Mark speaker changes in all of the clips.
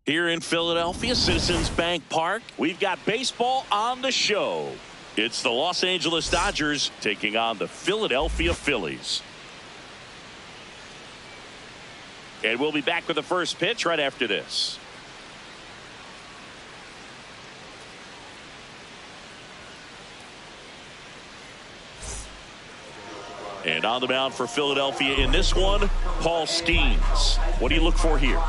Speaker 1: Here in Philadelphia, Citizens Bank Park, we've got baseball on the show. It's the Los Angeles Dodgers taking on the Philadelphia Phillies. And we'll be back with the first pitch right after this. And on the mound for Philadelphia in this one, Paul Skeens. What do you look for here?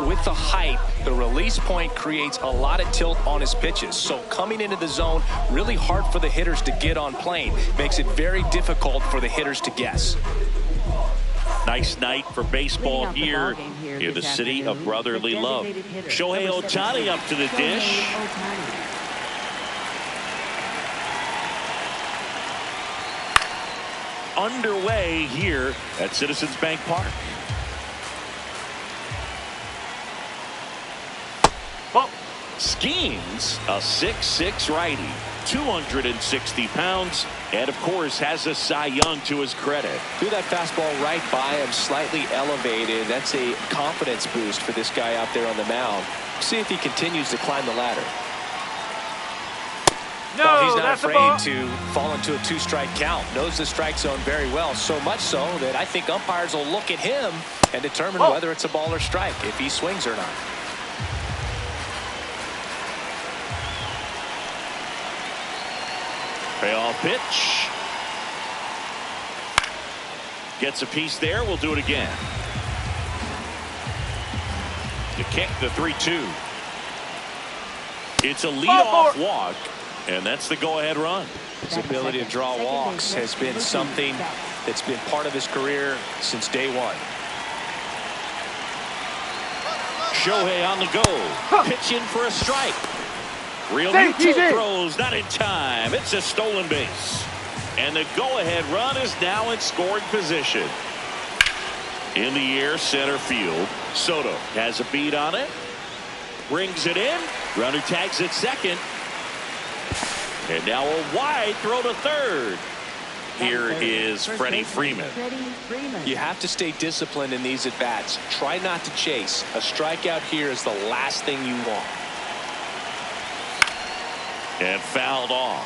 Speaker 2: With the height, the release point creates a lot of tilt on his pitches. So coming into the zone, really hard for the hitters to get on plane. Makes it very difficult for the hitters to guess.
Speaker 1: Nice night for baseball here in the city of brotherly love. Shohei Ohtani up to the dish. Underway here at Citizens Bank Park. Skeens, a 6'6" righty, 260 pounds, and of course has a Cy Young to his credit.
Speaker 2: Threw that fastball right by him, slightly elevated. That's a confidence boost for this guy out there on the mound. See if he continues to climb the ladder.
Speaker 3: No,
Speaker 2: well, he's not afraid to fall into a 2-strike count. Knows the strike zone very well, so much so that I think umpires will look at him and determine whether it's a ball or strike, if he swings or not.
Speaker 1: Payoff pitch. Gets a piece there. We'll do it again. To kick the 3-2. It's a leadoff walk, and that's the go-ahead run.
Speaker 2: His ability to draw walks has been something that's been part of his career since day one.
Speaker 1: Shohei on the go. Pitch in for a strike. Real neutral throws, not in time. It's a stolen base. And the go-ahead run is now in scoring position. In the air, center field. Soto has a beat on it. Brings it in. Runner tags at second. And now a wide throw to third. Here is Freddie Freeman.
Speaker 2: You have to stay disciplined in these at-bats. Try not to chase. A strikeout here is the last thing you want.
Speaker 1: And fouled off.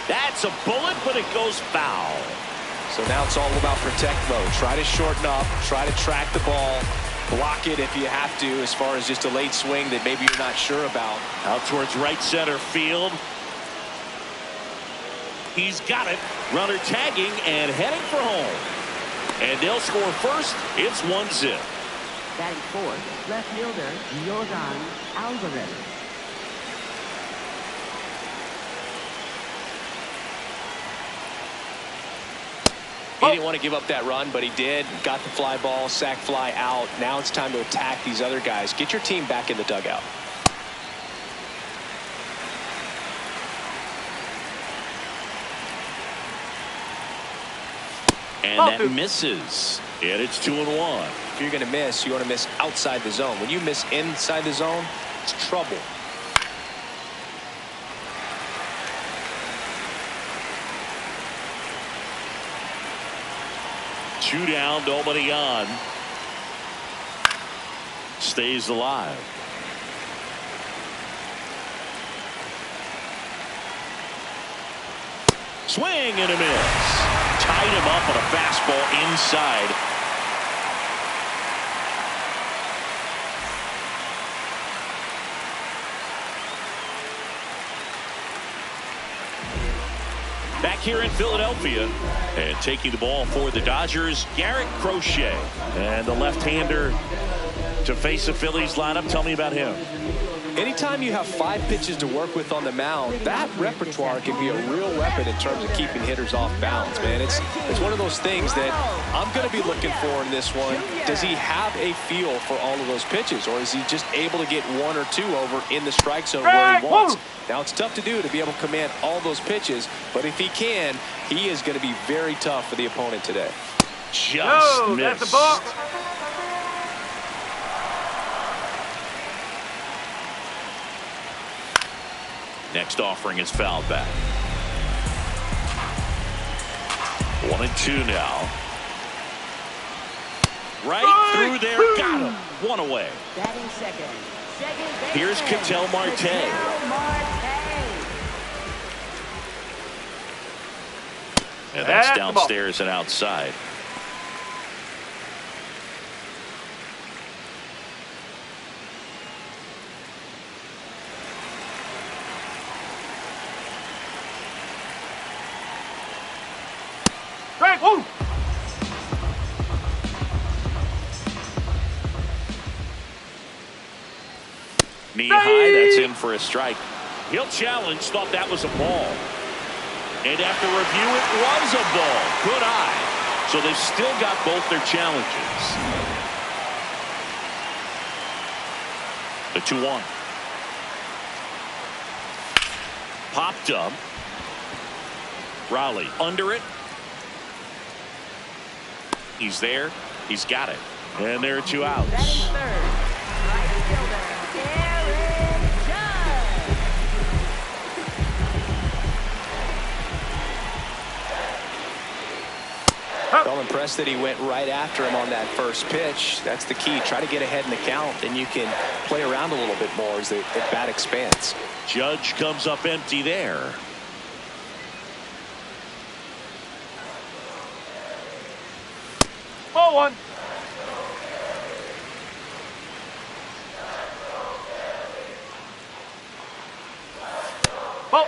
Speaker 1: That's a bullet, but it goes foul.
Speaker 2: So now it's all about protect mode. Try to shorten up, try to track the ball, block it if you have to, as far as just a late swing that maybe you're not sure about.
Speaker 1: Out towards right center field. He's got it. Runner tagging and heading for home. And they'll score first. It's 1-0.
Speaker 4: Batting fourth, left fielder Yordan Alvarez.
Speaker 2: He didn't want to give up that run, but he did. Got the fly ball, sac fly out. Now it's time to attack these other guys. Get your team back in the dugout.
Speaker 1: And that misses. And it's 2-1.
Speaker 2: If you're going to miss, you want to miss outside the zone. When you miss inside the zone, it's trouble.
Speaker 1: Two down, nobody on. Stays alive. Swing and a miss. Tied him up on a fastball inside. Back here in Philadelphia, and taking the ball for the Dodgers, Garrett Crochet. And the left-hander to face the Phillies lineup. Tell me about him.
Speaker 2: Anytime you have 5 pitches to work with on the mound, that repertoire can be a real weapon in terms of keeping hitters off balance, man. It's one of those things that I'm going to be looking for in this one. Does he have a feel for all of those pitches, or is he just able to get 1 or 2 over in the strike zone where he wants? Now, it's tough to do to be able to command all those pitches, but if he can, he is going to be very tough for the opponent today.
Speaker 1: Just missed.
Speaker 3: That's a ball.
Speaker 1: Next offering is fouled back. 1-2 now. Right through there, got him. One away.
Speaker 4: Batting second.
Speaker 1: Here's Ketel Marte. And that's downstairs and outside. Knee high, that's in for a strike. He'll challenge, thought that was a ball. And after review, it was a ball. Good eye. So they've still got both their challenges. The 2-1. Popped up. Raleigh under it. He's there. He's got it. And there are 2 outs.
Speaker 4: Batting third. Right fielder. Aaron Judge.
Speaker 2: Well, impressed that he went right after him on that first pitch. That's the key. Try to get ahead in the count, and you can play around a little bit more as the bat expands.
Speaker 1: Judge comes up empty there.
Speaker 3: Ball 1. Ball.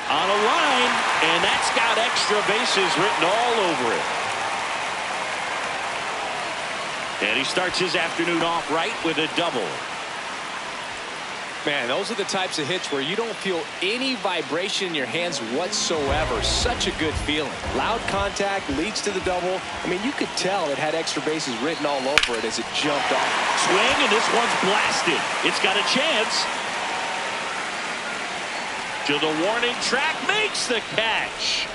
Speaker 1: On a line, and that's got extra bases written all over it. And he starts his afternoon off right with a double.
Speaker 2: Man, those are the types of hits where you don't feel any vibration in your hands whatsoever. Such a good feeling. Loud contact leads to the double. I mean, you could tell it had extra bases written all over it as it jumped off.
Speaker 1: Swing, and this one's blasted. It's got a chance. To the warning track, makes the catch.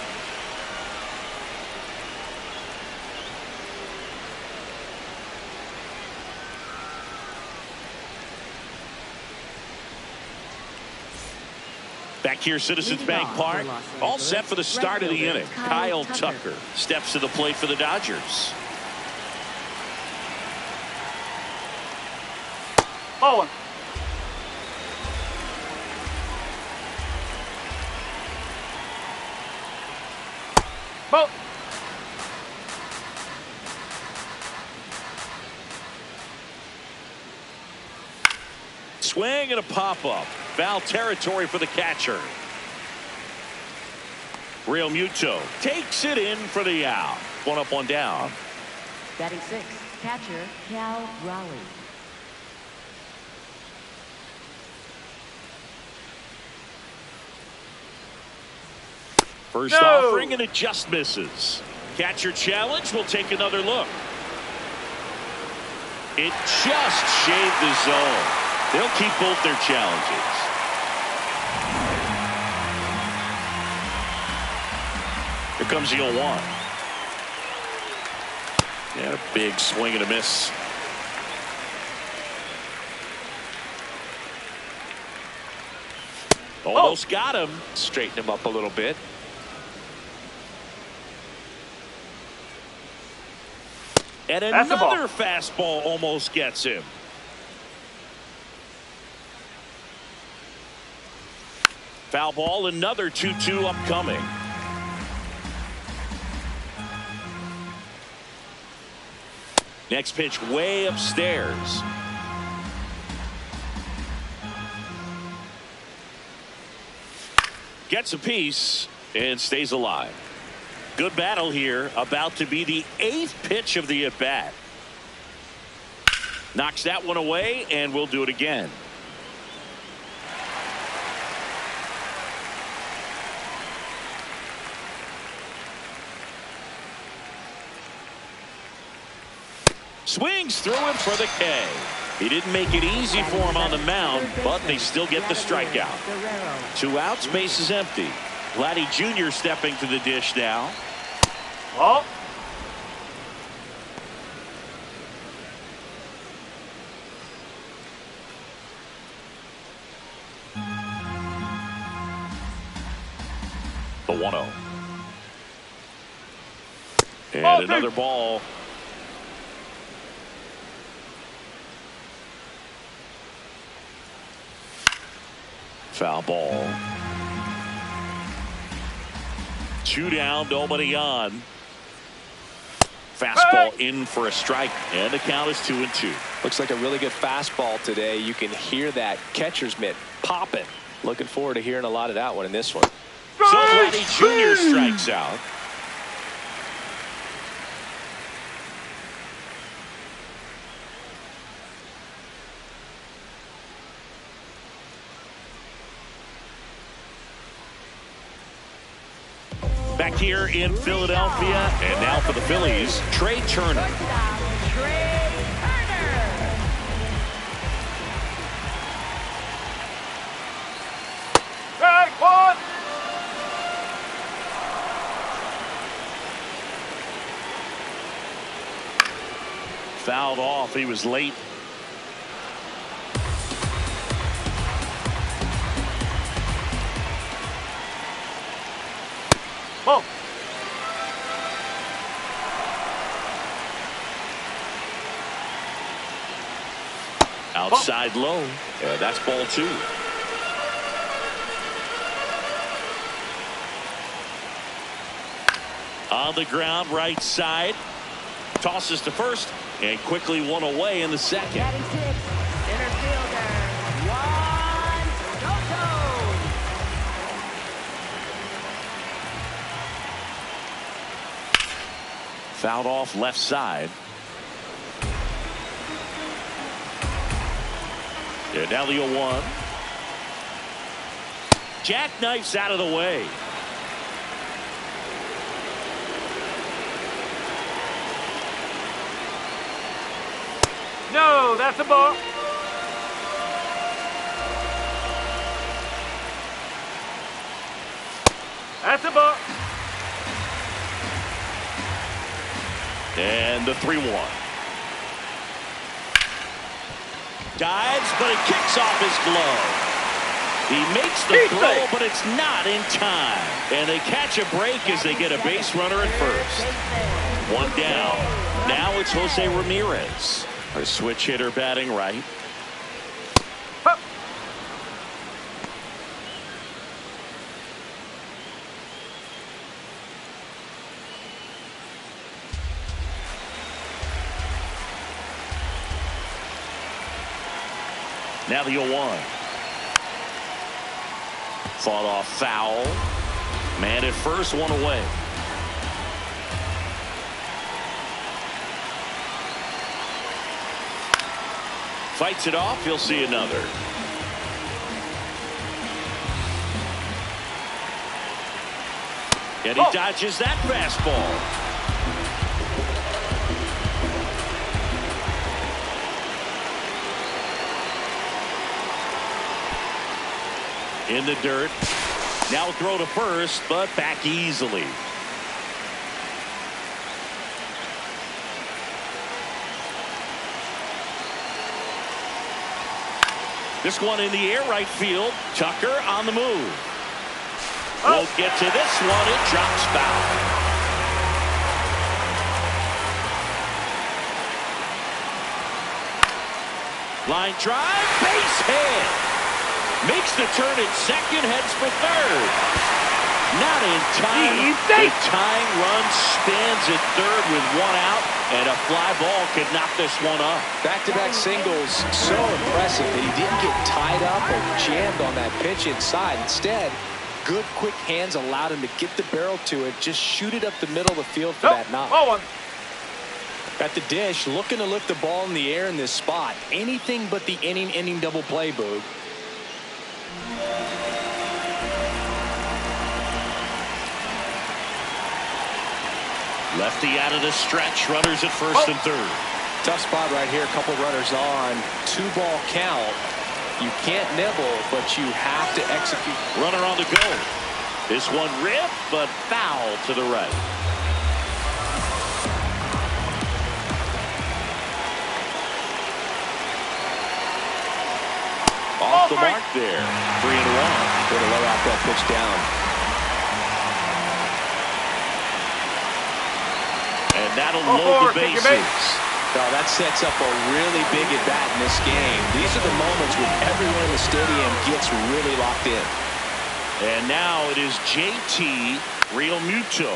Speaker 1: Back here, Citizens Bank Park, all set for the start of the inning. Kyle Tucker steps to the plate for the Dodgers.
Speaker 3: Ball 1. Ball.
Speaker 1: Swing and a pop-up. Foul territory for the catcher. Real Muto takes it in for the out. 1 up, 1 down.
Speaker 4: Batting sixth. Catcher Cal Raleigh.
Speaker 1: First offering, and it just misses. Catcher challenge. We'll take another look. It just shaved the zone. They'll keep both their challenges. Here comes the 0-1. And a big swing and a miss. Almost got him.
Speaker 2: Straighten him up a little bit.
Speaker 1: And another fastball almost gets him. Foul ball, another 2-2 upcoming. Next pitch way upstairs. Gets a piece and stays alive. Good battle here. About to be the 8th pitch of the at-bat. Knocks that one away, and we'll do it again. Swings through him for the K. He didn't make it easy for him on the mound, but they still get the strikeout. 2 outs, base is empty. Vladdy Jr. stepping to the dish now.
Speaker 3: Ball.
Speaker 1: 1-0. And
Speaker 3: Ball
Speaker 1: another
Speaker 3: two.
Speaker 1: ball. Foul ball. 2 down, nobody on. Fastball in for a strike, and the count is 2-2.
Speaker 2: Looks like a really good fastball today. You can hear that catcher's mitt popping. Looking forward to hearing a lot of that one in this one.
Speaker 1: So Vladdy Jr. strikes out. Back here in Philadelphia, and now for the Phillies, Trey Turner.
Speaker 4: Trey Turner.
Speaker 3: Strike one.
Speaker 1: Fouled off. He was late.
Speaker 3: Ball.
Speaker 1: Outside low. And that's ball 2. On the ground, right side. Tosses to first, and quickly one away in the second.
Speaker 4: Batting 6, center fielder, Juan Soto.
Speaker 1: Fouled off left side. And now the 0-1. Jackknifes out of the way.
Speaker 3: No, that's a ball. That's a ball.
Speaker 1: And the 3-1. Dives, but it kicks off his glove. He makes the throw, but it's not in time. And they catch a break as they get a base runner at first. 1 down. Now it's Jose Ramirez. A switch hitter batting right.
Speaker 3: Hup.
Speaker 1: Now the 0-1. Fought off foul. Man at first, 1 away. Fights it off. He'll see another. And he dodges that fastball. In the dirt. Now throw to first, but back easily. This one in the air, right field. Tucker on the move. Won't get to this one. It drops foul. Line drive, base hit. Makes the turn at second, heads for third. Not in time. The tying run stands at third with 1 out, and a fly ball could knock this one up.
Speaker 2: Back-to-back singles, so impressive that he didn't get tied up or jammed on that pitch inside. Instead, good quick hands allowed him to get the barrel to it, just shoot it up the middle of the field for that knock.
Speaker 3: Ball 1.
Speaker 2: At the dish, looking to lift the ball in the air in this spot. Anything but the inning double play, Boog.
Speaker 1: Lefty out of the stretch. Runners at first and third.
Speaker 2: Tough spot right here. A couple runners on. 2-ball count. You can't nibble, but you have to execute.
Speaker 1: Runner on the go. This one ripped, but foul to the right. Off the mark there. 3-1.
Speaker 2: Way to low out that pitch down.
Speaker 1: that'll
Speaker 3: Oh,
Speaker 1: load the
Speaker 3: take your
Speaker 1: bases.
Speaker 3: base.
Speaker 2: Now that sets up a really big at bat in this game. These are the moments when everyone in the stadium gets really locked in.
Speaker 1: And now it is JT Realmuto.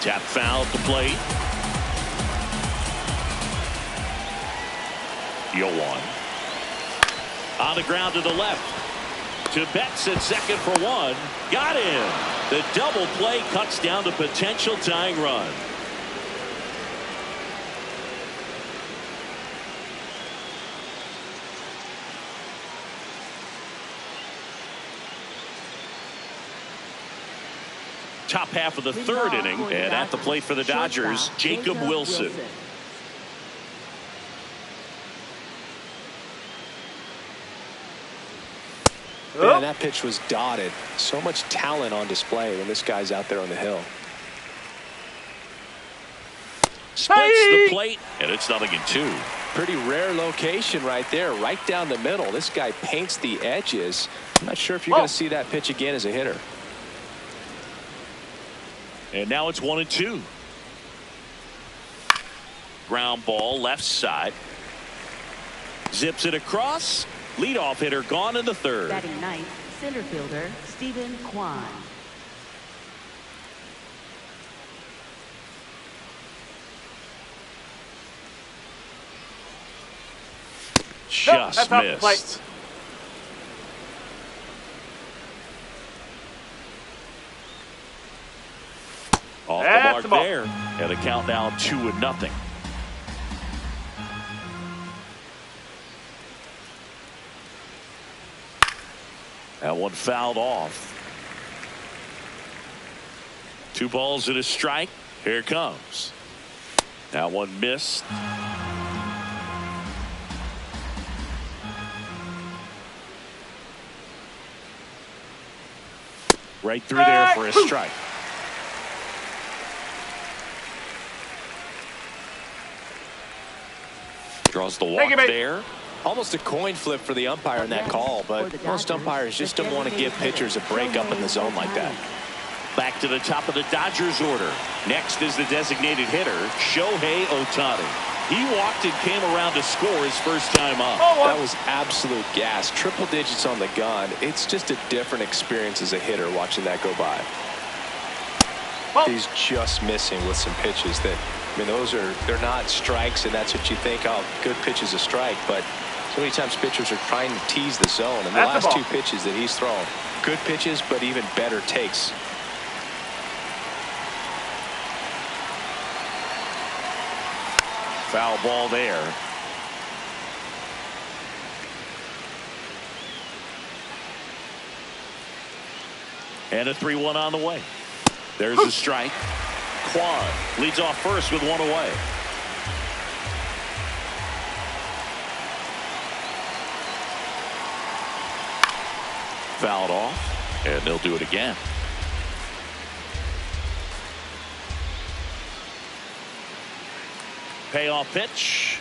Speaker 1: Tap foul at the plate. Yoan. On the ground to the left. To Betts at second for one. Got him. The double play cuts down the potential tying run. Top half of the third inning, and at the plate for the Dodgers, Jacob Wilson.
Speaker 2: Man, that pitch was dotted. So much talent on display when this guy's out there on the hill.
Speaker 1: Splits the plate, and it's 0-2.
Speaker 2: Pretty rare location right there, right down the middle. This guy paints the edges. I'm not sure if you're going to see that pitch again as a hitter.
Speaker 1: And now it's 1-2. Ground ball left side. Zips it across. Leadoff hitter gone in the third.
Speaker 4: Batting ninth, center fielder Stephen Kwan.
Speaker 1: Just
Speaker 3: that's off the plate.
Speaker 1: missed. Off the mark there. And a count now 2-0. That one fouled off. 2 balls and a strike. Here it comes. That one missed. Right through there for a strike. Draws the walk there.
Speaker 2: Almost a coin flip for the umpire in that call, but most umpires just don't want to give pitchers a break up in the zone like that.
Speaker 1: Back to the top of the Dodgers order. Next is the designated hitter, Shohei Ohtani. He walked and came around to score his first time up.
Speaker 2: That was absolute gas. Triple digits on the gun. It's just a different experience as a hitter watching that go by. He's just missing with some pitches that, I mean, they're not strikes, and that's what you think, oh, good pitch is a strike, but so many times pitchers are trying to tease the zone, and the last 2 pitches that he's thrown, good pitches, but even better takes.
Speaker 1: Foul ball there. And a 3-1 on the way. There's a strike. Kwan leads off first with 1 away. Fouled off, and they'll do it again. Payoff pitch.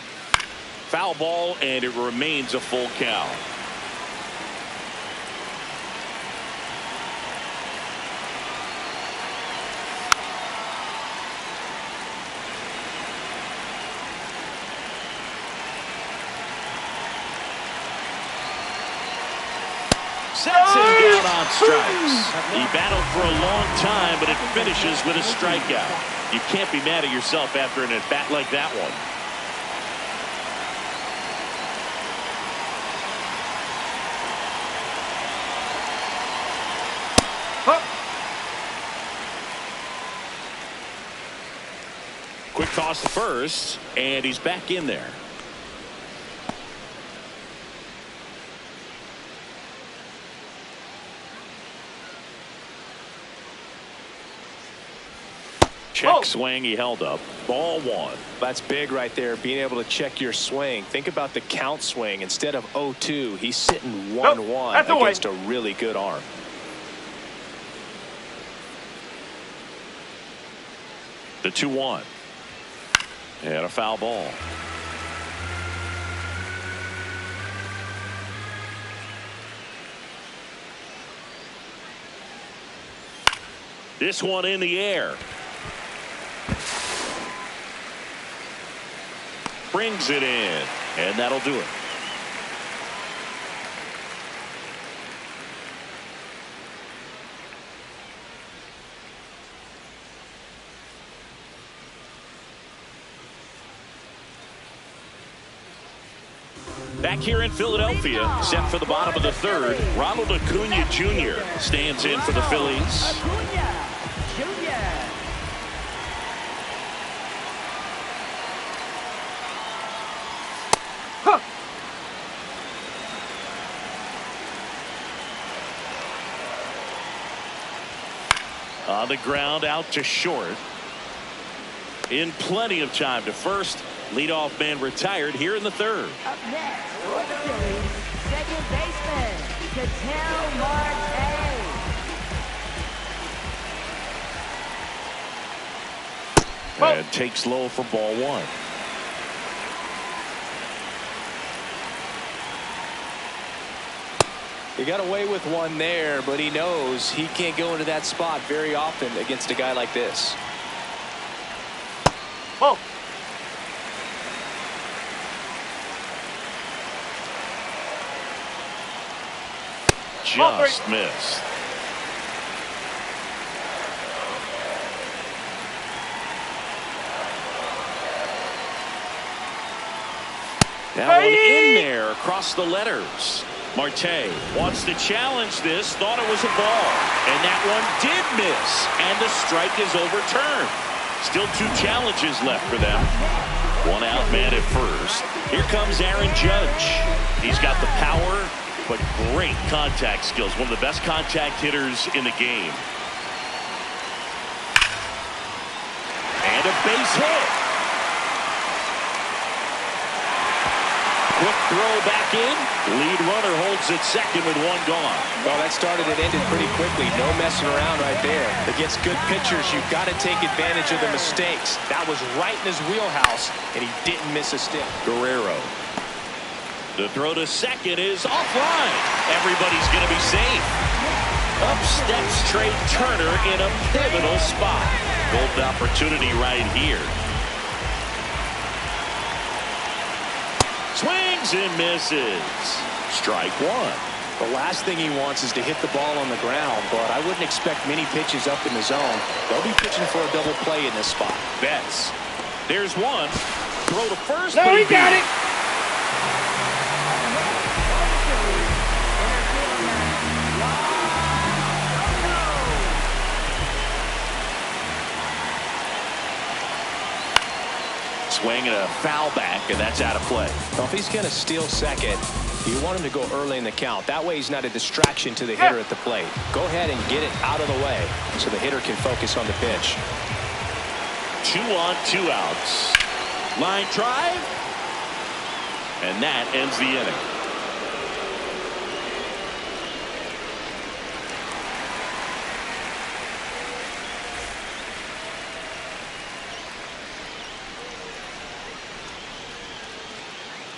Speaker 1: Foul ball, and it remains a full count. Sets him down on strikes. He battled for a long time, but it finishes with a strikeout. You can't be mad at yourself after an at-bat like that one. Quick toss to first, and he's back in there. Check swing, he held up. Ball 1.
Speaker 2: That's big right there, being able to check your swing. Think about the count swing. Instead of 0-2, he's sitting 1-1 against a really good arm.
Speaker 1: The 2-1. And a foul ball. This one in the air. brings it in, and that'll do it. Back here in Philadelphia, set for the bottom of the third, Ronald Acuna Jr. stands in for the Phillies. On the ground, out to short. In plenty of time to first. Leadoff man retired here in the third.
Speaker 4: Up next for the Phillies, second baseman, Ketel Marte.
Speaker 1: And takes low for ball one.
Speaker 2: He got away with one there, but he knows he can't go into that spot very often against a guy like this.
Speaker 3: Oh.
Speaker 1: Just missed. That one in there across the letters. Marte wants to challenge this, thought it was a ball, and that one did miss, and the strike is overturned. Still 2 challenges left for them. 1 out man at first. Here comes Aaron Judge. He's got the power, but great contact skills. One of the best contact hitters in the game. And a base hit. Quick throw back in. Lead runner holds at second with 1 gone.
Speaker 2: Well, that started and ended pretty quickly. No messing around right there. Against good pitchers, you've got to take advantage of the mistakes. That was right in his wheelhouse, and he didn't miss a step.
Speaker 1: Guerrero. The throw to second is offline. Everybody's going to be safe. Up steps Trey Turner in a pivotal spot. Golden opportunity right here. Swings and misses. Strike 1.
Speaker 2: The last thing he wants is to hit the ball on the ground, but I wouldn't expect many pitches up in the zone. They'll be pitching for a double play in this spot.
Speaker 1: Betts. There's one. Throw to first.
Speaker 3: No, he got it.
Speaker 1: Swing and a foul back, and that's out of play.
Speaker 2: Well, if he's going to steal second, you want him to go early in the count. That way he's not a distraction to the hitter at the plate. Go ahead and get it out of the way so the hitter can focus on the pitch.
Speaker 1: 2 on, 2 outs. Line drive. And that ends the inning.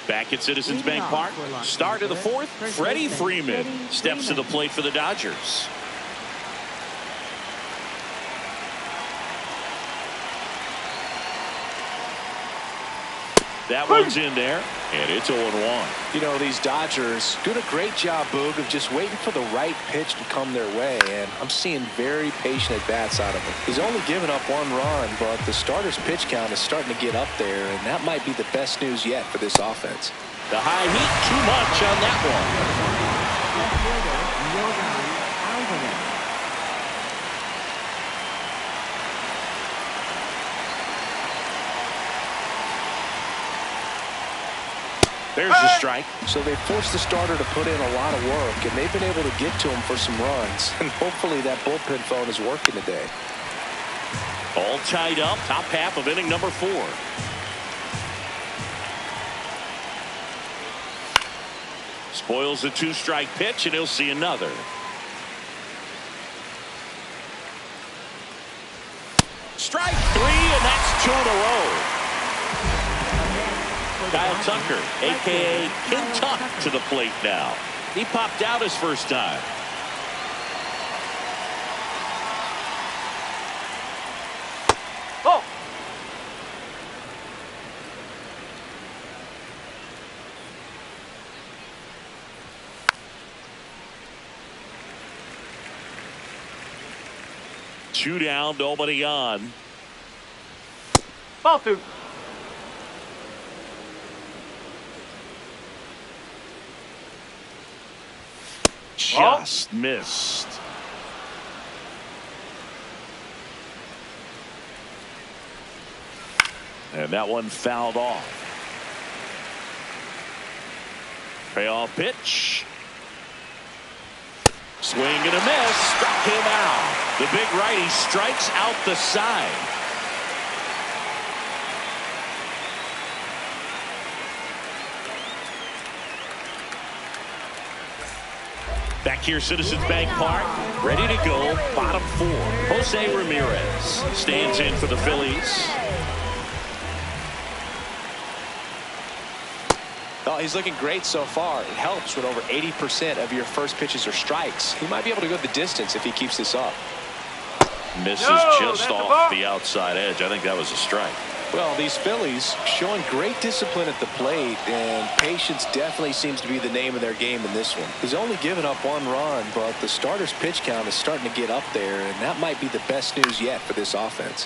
Speaker 1: Back at Citizens Bank Park, start of the 4th, Freddie Freeman steps to the plate for the Dodgers. That one's in there, and it's 0-1.
Speaker 2: You know, these Dodgers doing a great job, Boog, of just waiting for the right pitch to come their way, and I'm seeing very patient at-bats out of him. He's only given up 1 run, but the starter's pitch count is starting to get up there, and that might be the best news yet for this offense.
Speaker 1: The high heat, too much on that one. There's the strike.
Speaker 2: So they forced the starter to put in a lot of work, and they've been able to get to him for some runs. And hopefully that bullpen phone is working today.
Speaker 1: All tied up, top half of inning number 4. Spoils the 2-strike pitch, and he'll see another. Strike 3, and that's 2 in a row. Kyle Tucker, a.k.a. King Tuck, to the plate now. He popped out his first time. 2 down, nobody on.
Speaker 3: Ball 2.
Speaker 1: Just missed. And that one fouled off. Payoff pitch. Swing and a miss. Struck him out. The big righty strikes out the side. Back here, Citizens Bank Park, ready to go, bottom 4. Jose Ramirez stands in for the Phillies.
Speaker 2: Oh, he's looking great so far. It helps when over 80% of your first pitches are strikes. He might be able to go the distance if he keeps this up.
Speaker 1: Misses just off the outside edge. I think that was a strike.
Speaker 2: Well, these Phillies showing great discipline at the plate, and patience definitely seems to be the name of their game in this one. He's only given up 1 run, but the starter's pitch count is starting to get up there, and that might be the best news yet for this offense.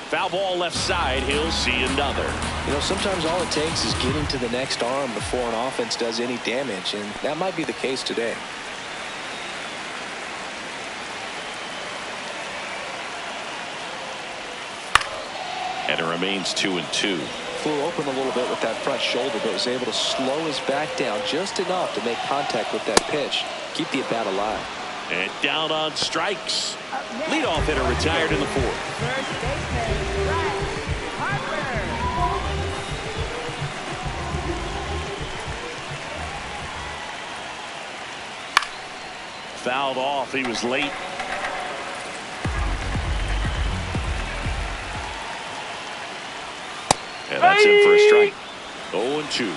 Speaker 1: Foul ball left side. He'll see another.
Speaker 2: You know, sometimes all it takes is getting to the next arm before an offense does any damage, and that might be the case today.
Speaker 1: And it remains 2-2.
Speaker 2: Flew open a little bit with that front shoulder, but was able to slow his back down just enough to make contact with that pitch. Keep the at-bat alive.
Speaker 1: And down on strikes. Leadoff hitter retired in the 4th.
Speaker 4: First baseman, Bryce Harper.
Speaker 1: Fouled off. He was late. And that's in for a strike. 0-2.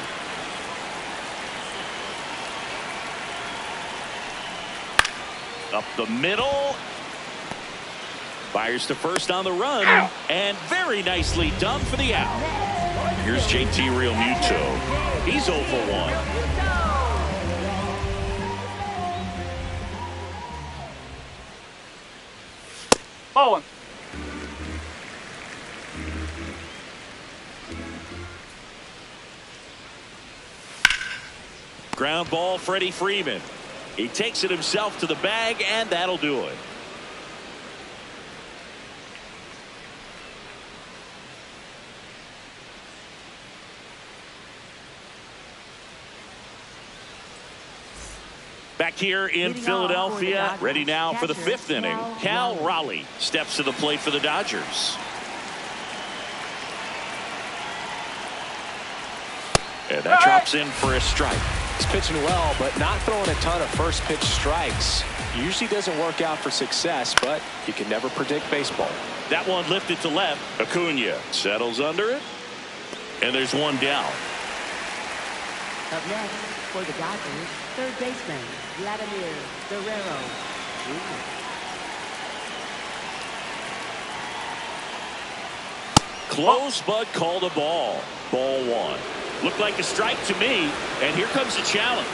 Speaker 1: Up the middle. Fires to first on the run. And very nicely done for the out. Here's JT Realmuto. He's 0 for 1.
Speaker 3: Ball 1.
Speaker 1: Ground ball, Freddie Freeman. He takes it himself to the bag, and that'll do it. Back here in Philadelphia, ready now for the 5th inning. Cal Raleigh steps to the plate for the Dodgers. And that drops in for a strike.
Speaker 2: He's pitching well, but not throwing a ton of first pitch strikes. Usually doesn't work out for success, but you can never predict baseball.
Speaker 1: That one lifted to left. Acuna settles under it. And there's one down.
Speaker 4: Up next for the Dodgers, third baseman, Vladimir Guerrero Jr.
Speaker 1: Close, but called a ball. Ball 1. Looked like a strike to me, and here comes the challenge.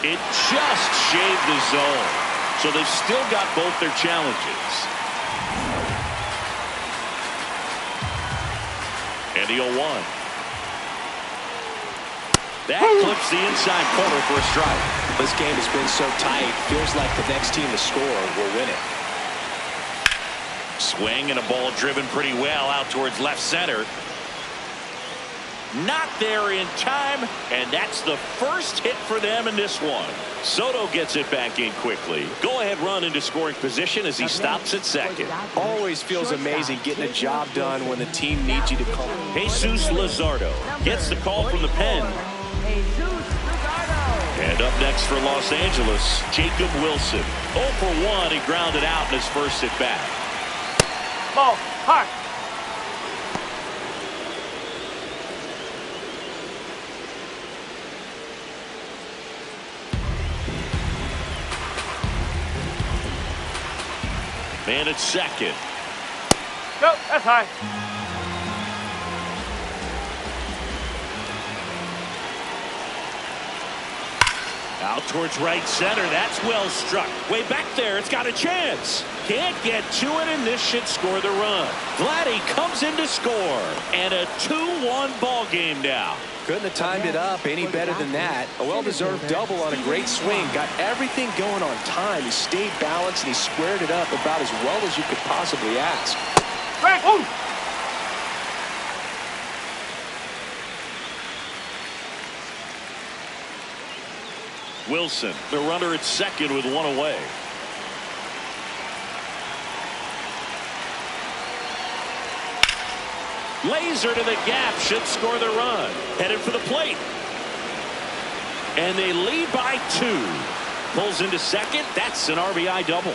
Speaker 1: It just shaved the zone, so they've still got both their challenges. And the 0-1. That clips the inside corner for a strike.
Speaker 2: This game has been so tight, feels like the next team to score will win it.
Speaker 1: Swing and a ball driven pretty well out towards left center. Not there in time, and that's the first hit for them in this one. Soto gets it back in quickly. Go ahead run into scoring position as he stops at second.
Speaker 2: Always feels amazing getting a job done when the team needs you to call.
Speaker 1: Jesus Luzardo gets the call from the pen. And up next for Los Angeles, Jacob Wilson. 0 for 1, he grounded out in his first at bat.
Speaker 3: Ball. High.
Speaker 1: Man at second.
Speaker 3: Go. That's high.
Speaker 1: Out towards right center. That's well struck. Way back there. It's got a chance. Can't get to it, and this should score the run. Vladdy comes in to score. And a 2-1 ball game now.
Speaker 2: Couldn't have timed it up any better than that. A well-deserved double on a great swing. Got everything going on time. He stayed balanced, and he squared it up about as well as you could possibly ask.
Speaker 3: Frank, ooh.
Speaker 1: Wilson, the runner at second with one away. Laser to the gap, should score the run. Headed for the plate. And they lead by 2. Pulls into second. That's an RBI double.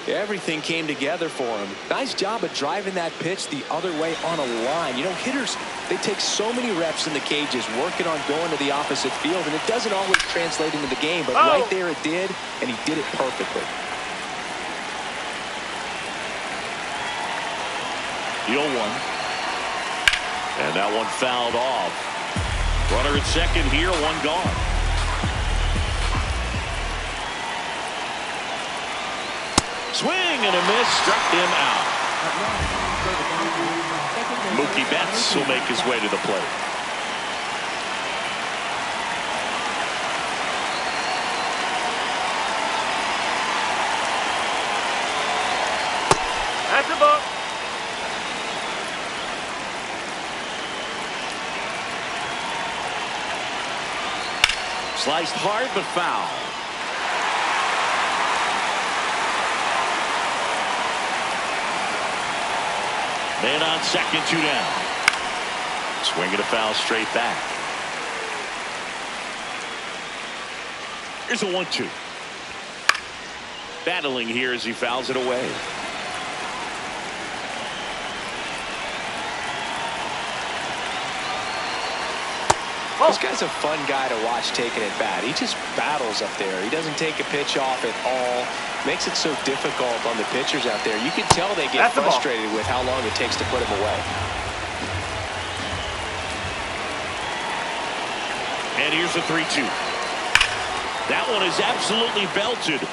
Speaker 2: Everything came together for him. Nice job of driving that pitch the other way on a line. You know, hitters, they take so many reps in the cages working on going to the opposite field, and it doesn't always translate into the game, but right there it did, and he did it perfectly.
Speaker 1: The 0-1. And that one fouled off. Runner at second here, one gone. Swing and a miss, struck him out. Mookie Betts will make his way to the plate.
Speaker 3: That's a ball.
Speaker 1: Sliced hard but foul. Man on second, 2 down. Swing and a foul straight back. Here's a 1-2. Battling here as he fouls it away.
Speaker 2: This guy's a fun guy to watch taking at bat. He just battles up there. He doesn't take a pitch off at all. Makes it so difficult on the pitchers out there. You can tell they get frustrated with how long it takes to put him away.
Speaker 1: And here's a 3-2. That one is absolutely belted.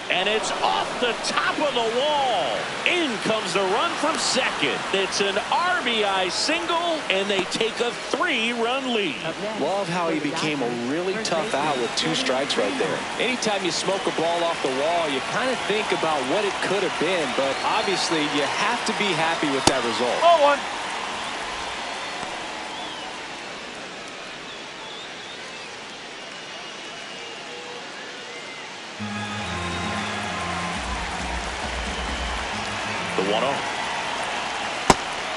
Speaker 1: And it's off the top of the wall. In comes the run from second. It's an RBI single, and they take a 3-run lead.
Speaker 2: Love how he became a really tough out with 2 strikes right there. Anytime you smoke a ball off the wall, you kind of think about what it could have been, but obviously you have to be happy with that result.
Speaker 3: 0-1.
Speaker 1: The 1-0.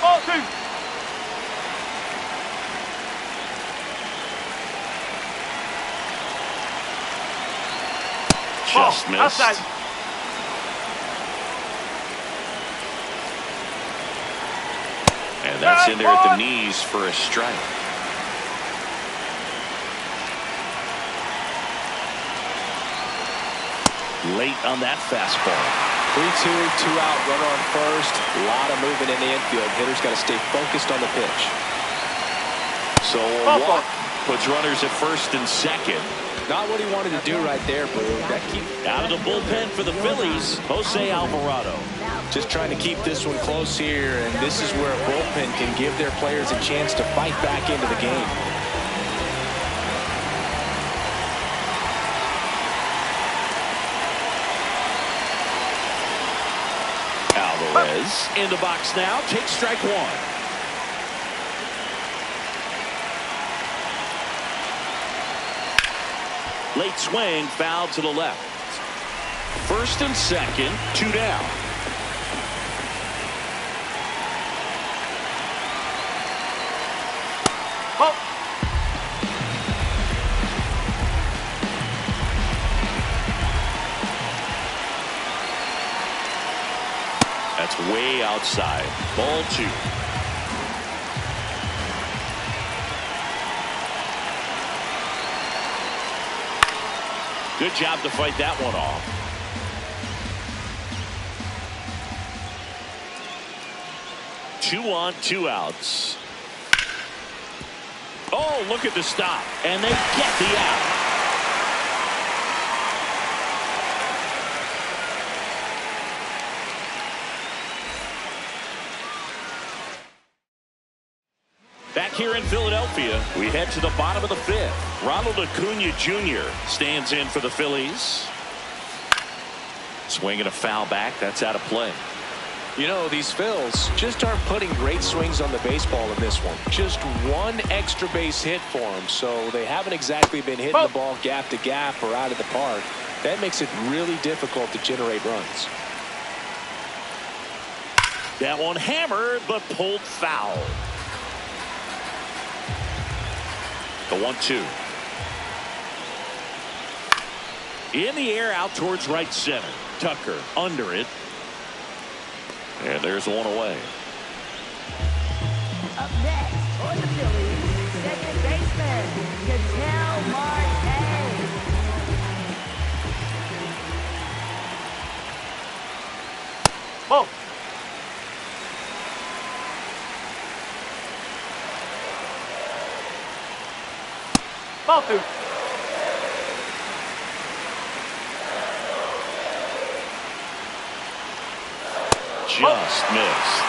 Speaker 3: Ball 2.
Speaker 1: Just missed.
Speaker 3: Outside.
Speaker 1: And that's in there at the knees for a strike. Late on that fastball.
Speaker 2: 3-2, 2 out, runner on first. A lot of movement in the infield. Hitter's got to stay focused on the pitch.
Speaker 1: So a walk puts runners at first and second.
Speaker 2: Not what he wanted to do right there, Brew.
Speaker 1: Out of the bullpen for the Phillies, Jose Alvarado.
Speaker 2: Just trying to keep this one close here, and this is where a bullpen can give their players a chance to fight back into the game.
Speaker 1: Alvarez in the box now, takes strike 1. Late swing, foul to the left. First and second, 2 down.
Speaker 3: Oh.
Speaker 1: That's way outside. Ball 2. Good job to fight that one off. Two on, 2 outs. Oh, look at the stop. And they get the out. Back here in Philadelphia, we head to the bottom of the fifth. Ronald Acuna Jr. stands in for the Phillies. Swinging a foul back. That's out of play.
Speaker 2: You know, these Phils just aren't putting great swings on the baseball in this one. Just one extra base hit for them, so they haven't exactly been hitting the ball gap to gap or out of the park. That makes it really difficult to generate runs.
Speaker 1: That one hammered, but pulled foul. The 1-2. In the air out towards right center. Tucker under it. And there's one away.
Speaker 4: Up next for the Phillies, second baseman, Ketel Marte.
Speaker 3: Ball. Ball 2.
Speaker 1: Just missed.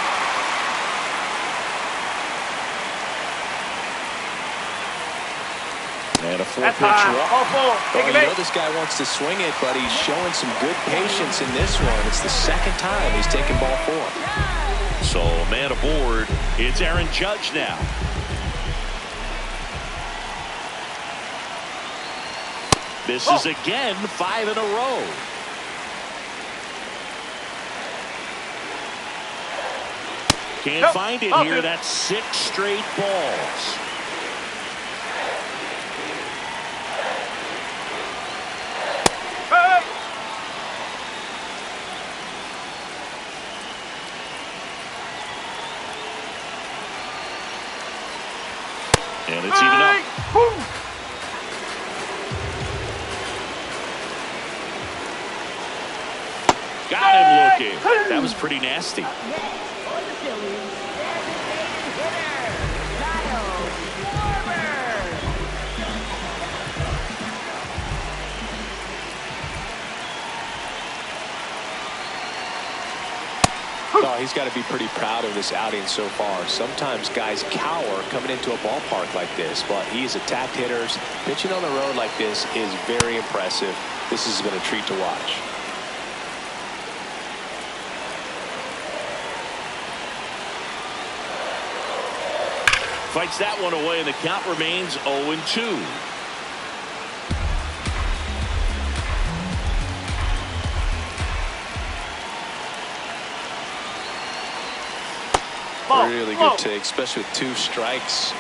Speaker 1: And a
Speaker 3: That's
Speaker 1: full-pitch
Speaker 3: high.
Speaker 1: walk.
Speaker 3: Ball 4.
Speaker 2: Oh,
Speaker 3: Take
Speaker 2: you
Speaker 3: it
Speaker 2: know
Speaker 3: back.
Speaker 2: this guy wants to swing it, but he's showing some good patience in this one. It's the second time he's taken ball 4.
Speaker 1: So man aboard. It's Aaron Judge now. Misses again, 5 in a row. Can't find it here. That's 6 straight balls.
Speaker 3: Hey.
Speaker 1: And it's even up.
Speaker 3: Woo.
Speaker 1: Got him looking. That was pretty nasty.
Speaker 4: Next for the Phillies, designated hitter, Kyle Schwarber.
Speaker 2: Oh, he's got to be pretty proud of this outing so far. Sometimes guys cower coming into a ballpark like this, but he's attacked hitters. Pitching on the road like this is very impressive. This has been a treat to watch.
Speaker 1: Fights that one away, and the count remains 0-2.
Speaker 2: Really good take, especially with 2 strikes.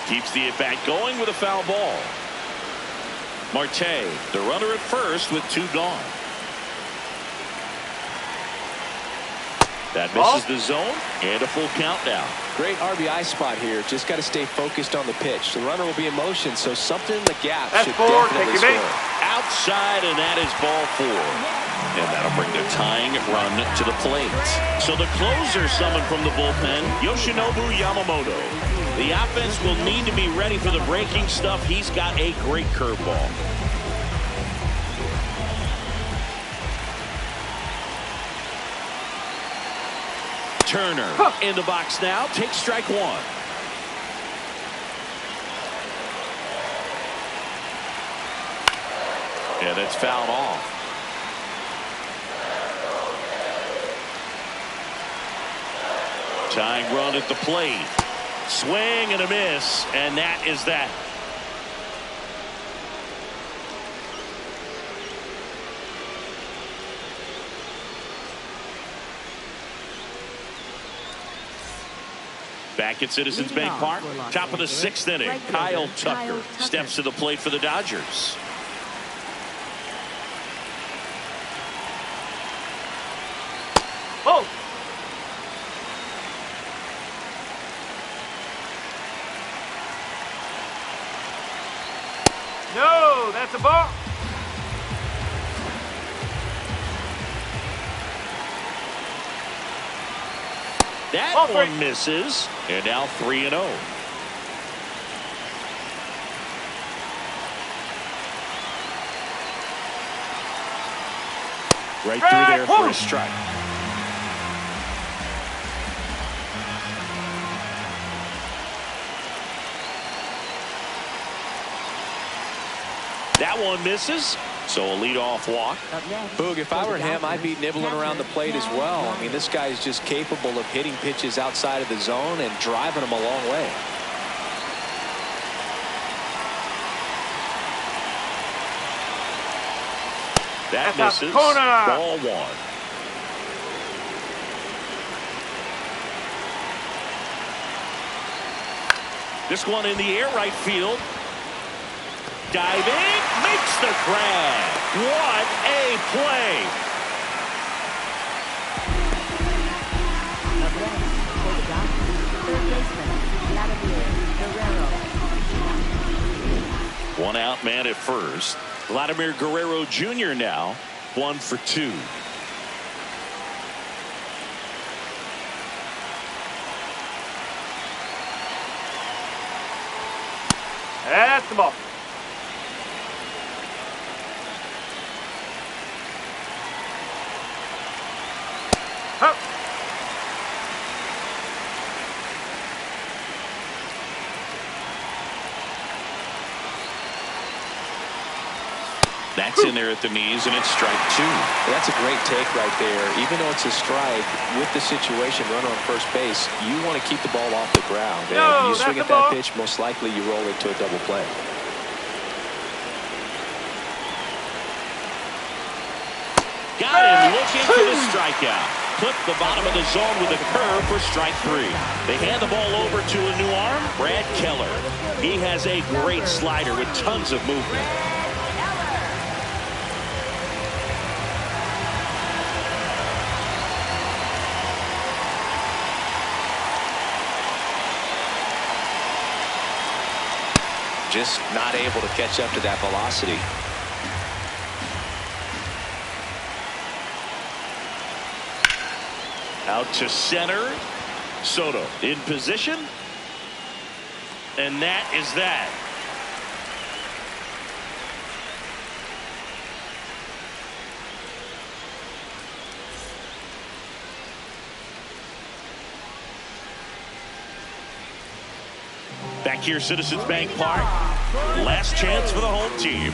Speaker 1: Keeps the at-bat going with a foul ball. Marte, the runner at first with 2 gone. That misses the zone, and a full count now.
Speaker 2: Great RBI spot here. Just got to stay focused on the pitch. The runner will be in motion, so something in the gap
Speaker 3: That's
Speaker 2: should
Speaker 3: 4.
Speaker 2: definitely
Speaker 3: Take it
Speaker 2: score.
Speaker 3: back.
Speaker 1: Outside, and that is ball 4. And that'll bring the tying run to the plate. So the closer summoned from the bullpen, Yoshinobu Yamamoto. The offense will need to be ready for the breaking stuff. He's got a great curveball. Turner in the box now. Takes strike 1. And it's fouled off. Tying run at the plate. Swing and a miss, and that is that. Back at Citizens
Speaker 4: Leading
Speaker 1: Bank
Speaker 4: off
Speaker 1: Park,
Speaker 4: for Los
Speaker 1: top of the
Speaker 4: Angeles,
Speaker 1: 6th inning.
Speaker 4: right
Speaker 1: Kyle
Speaker 4: fielder,
Speaker 1: Tucker
Speaker 4: Kyle Tucker
Speaker 1: steps to the plate for the Dodgers.
Speaker 3: Oh. That's a ball.
Speaker 1: That
Speaker 3: Ball
Speaker 1: one
Speaker 3: three.
Speaker 1: misses. And now 3-0. Right through there for a strike. That one misses. So a leadoff walk.
Speaker 4: Up next,
Speaker 2: Boog, if
Speaker 4: for
Speaker 2: I
Speaker 4: the
Speaker 2: were him, I'd be
Speaker 4: Dodgers,
Speaker 2: nibbling around the plate as
Speaker 4: catcher,
Speaker 2: well.
Speaker 4: Cal
Speaker 2: I mean, this guy is just capable of hitting pitches outside of the zone and driving them a long way.
Speaker 1: That
Speaker 3: That's a
Speaker 1: misses.
Speaker 3: corner.
Speaker 1: Ball one. This one in the air, right field. Diving, makes the grab. What a play.
Speaker 4: Up next, for the Dodgers, third baseman, Vladimir Guerrero.
Speaker 1: One out man at first. Vladimir Guerrero Jr. now 1 for 2.
Speaker 3: That's the ball. Up.
Speaker 1: That's in there at the knees, and it's strike 2.
Speaker 2: That's a great take right there. Even though it's a strike, with the situation, runner on first base, you want to keep the ball off the ground. And
Speaker 3: No,
Speaker 2: you swing
Speaker 3: that's
Speaker 2: at
Speaker 3: the
Speaker 2: that
Speaker 3: ball.
Speaker 2: pitch, most likely you roll into a double play.
Speaker 1: Got him looking for the strikeout. Clipped the bottom of the zone with a curve for strike 3. They hand the ball over to a new arm, Brad Keller. He has a great slider with tons of movement.
Speaker 2: Just not able to catch up to that velocity.
Speaker 1: Out to center. Soto in position. And that is that. Back here, Citizens Bank Park. Last chance for the home team.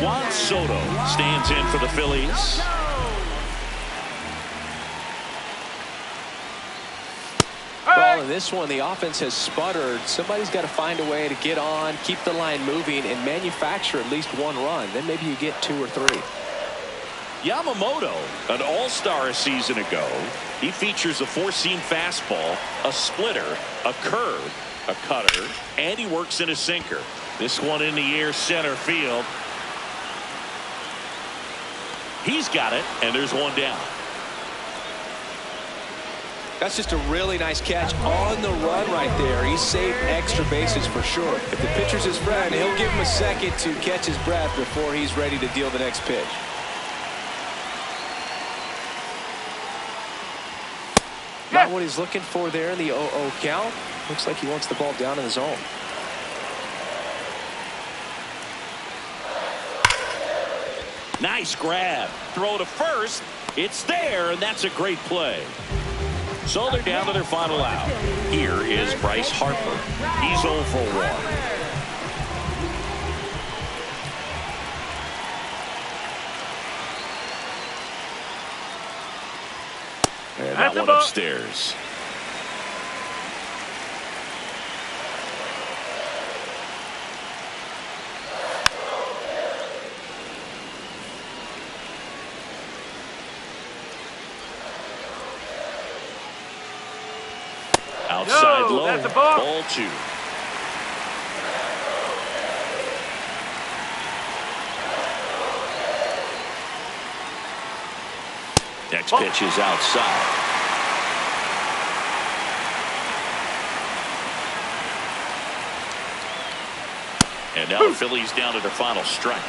Speaker 1: Juan Soto stands in for the Phillies.
Speaker 2: Well, in this one, the offense has sputtered. Somebody's got to find a way to get on, keep the line moving, and manufacture at least one run. Then maybe you get 2 or 3.
Speaker 1: Yamamoto, an all-star a season ago. He features a four-seam fastball, a splitter, a curve, a cutter, and he works in a sinker. This one in the air, center field. He's got it, and there's one down.
Speaker 2: That's just a really nice catch on the run right there. He saved extra bases for sure. If the pitcher's his friend, he'll give him a second to catch his breath before he's ready to deal the next pitch. Not what he's looking for there in the 0-0 count. Looks like he wants the ball down in the zone.
Speaker 1: Nice grab. Throw to first. It's there, and that's a great play. So they're down to their final out. Here is Bryce Harper. He's 0 for 1. And that one upstairs. Outside low.
Speaker 3: That's a ball.
Speaker 1: Ball 2. Next pitch is outside. And now the Phillies down to their final strike.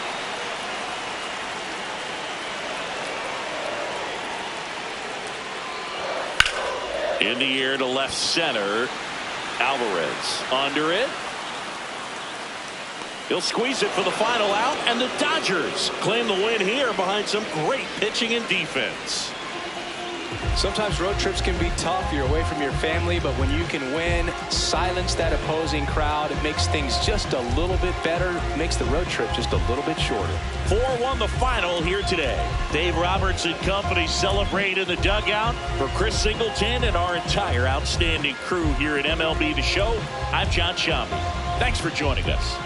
Speaker 1: In the air to left center. Alvarez under it. He'll squeeze it for the final out, and the Dodgers claim the win here behind some great pitching and defense.
Speaker 2: Sometimes road trips can be tough. You're away from your family, but when you can win, silence that opposing crowd, it makes things just a little bit better. It makes the road trip just a little bit shorter.
Speaker 1: 4-1 the final here today. Dave Roberts and company celebrate in the dugout. For Chris Singleton and our entire outstanding crew here at MLB The Show, I'm John Sciambi. Thanks for joining us.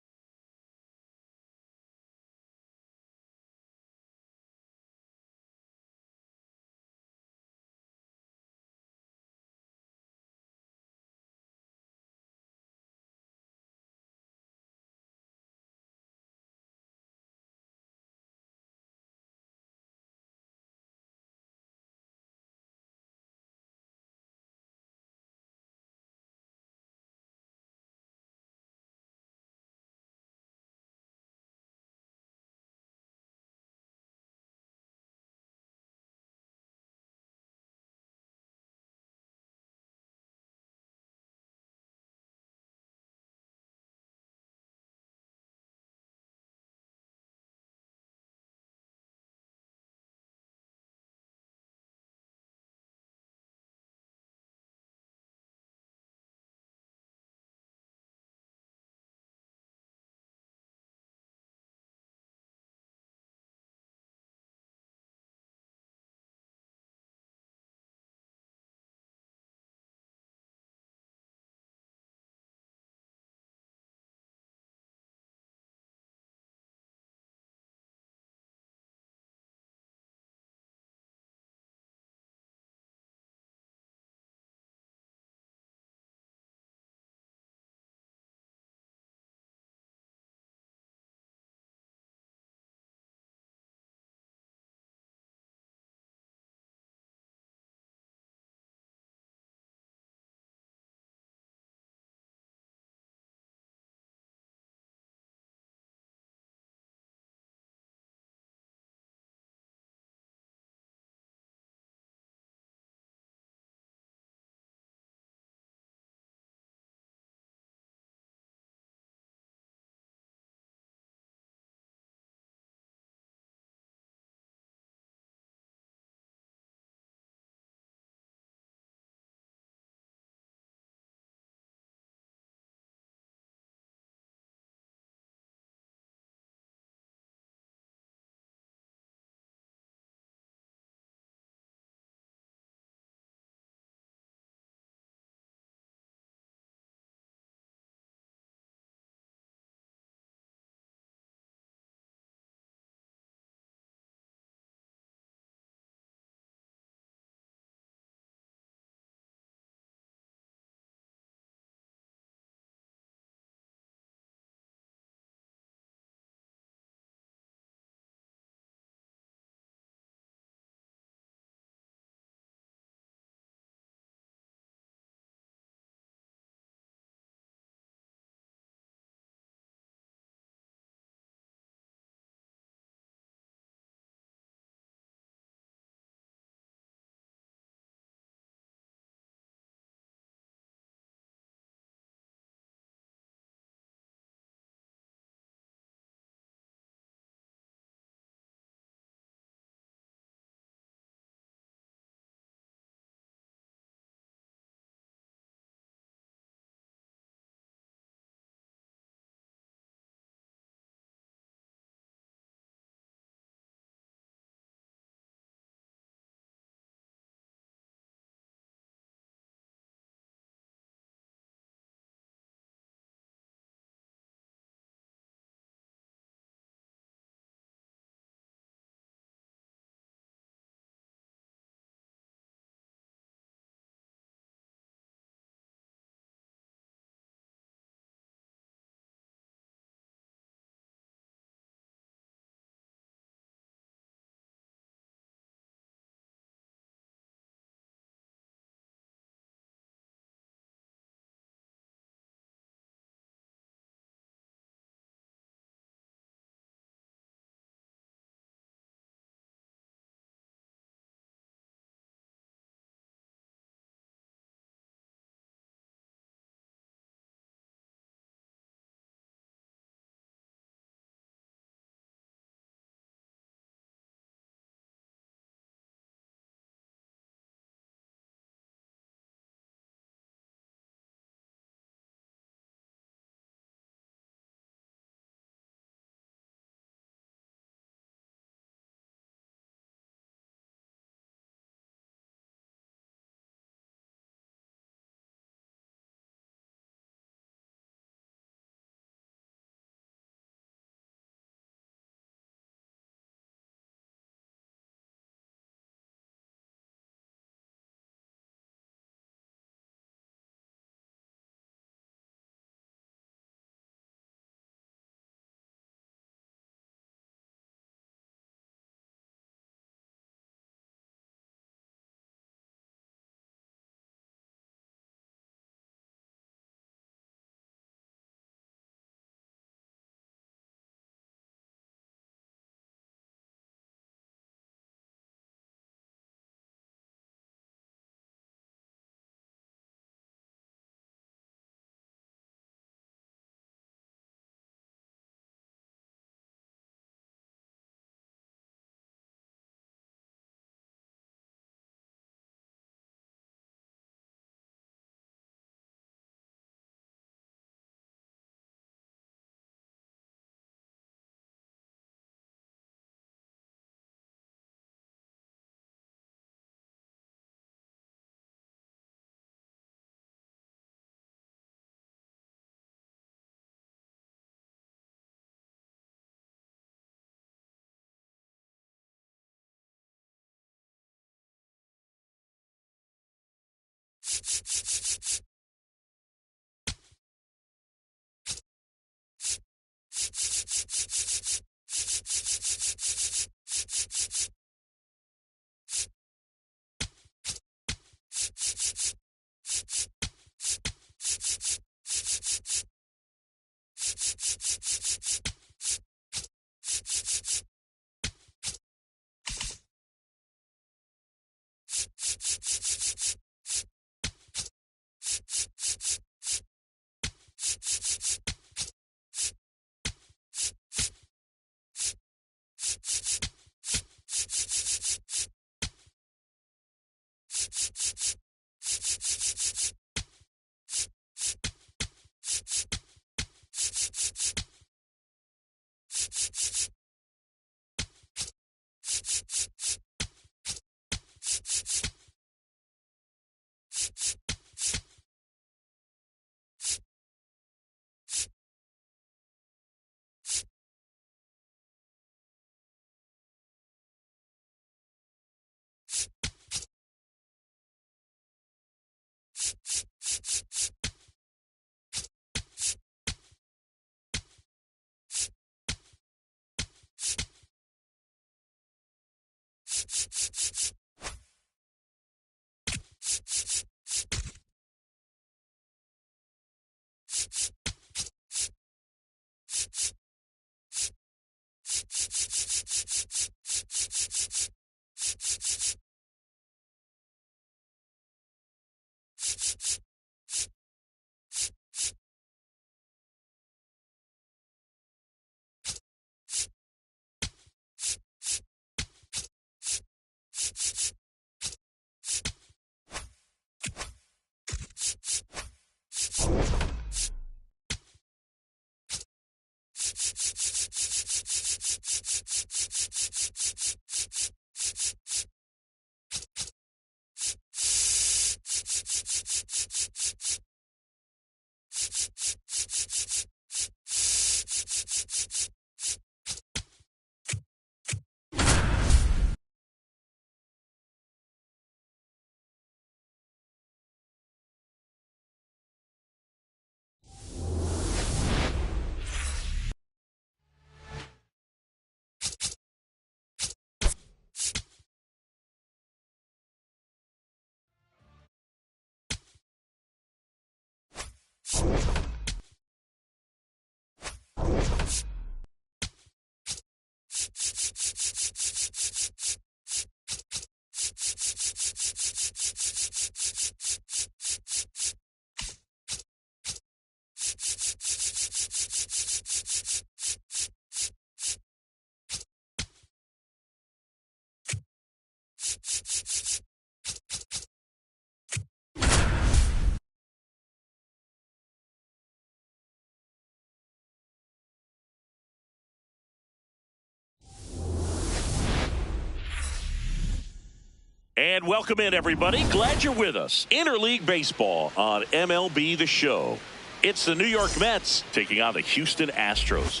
Speaker 1: And welcome in, everybody. Glad you're with us. Interleague Baseball on MLB The Show. It's the New York Mets taking on the Houston Astros.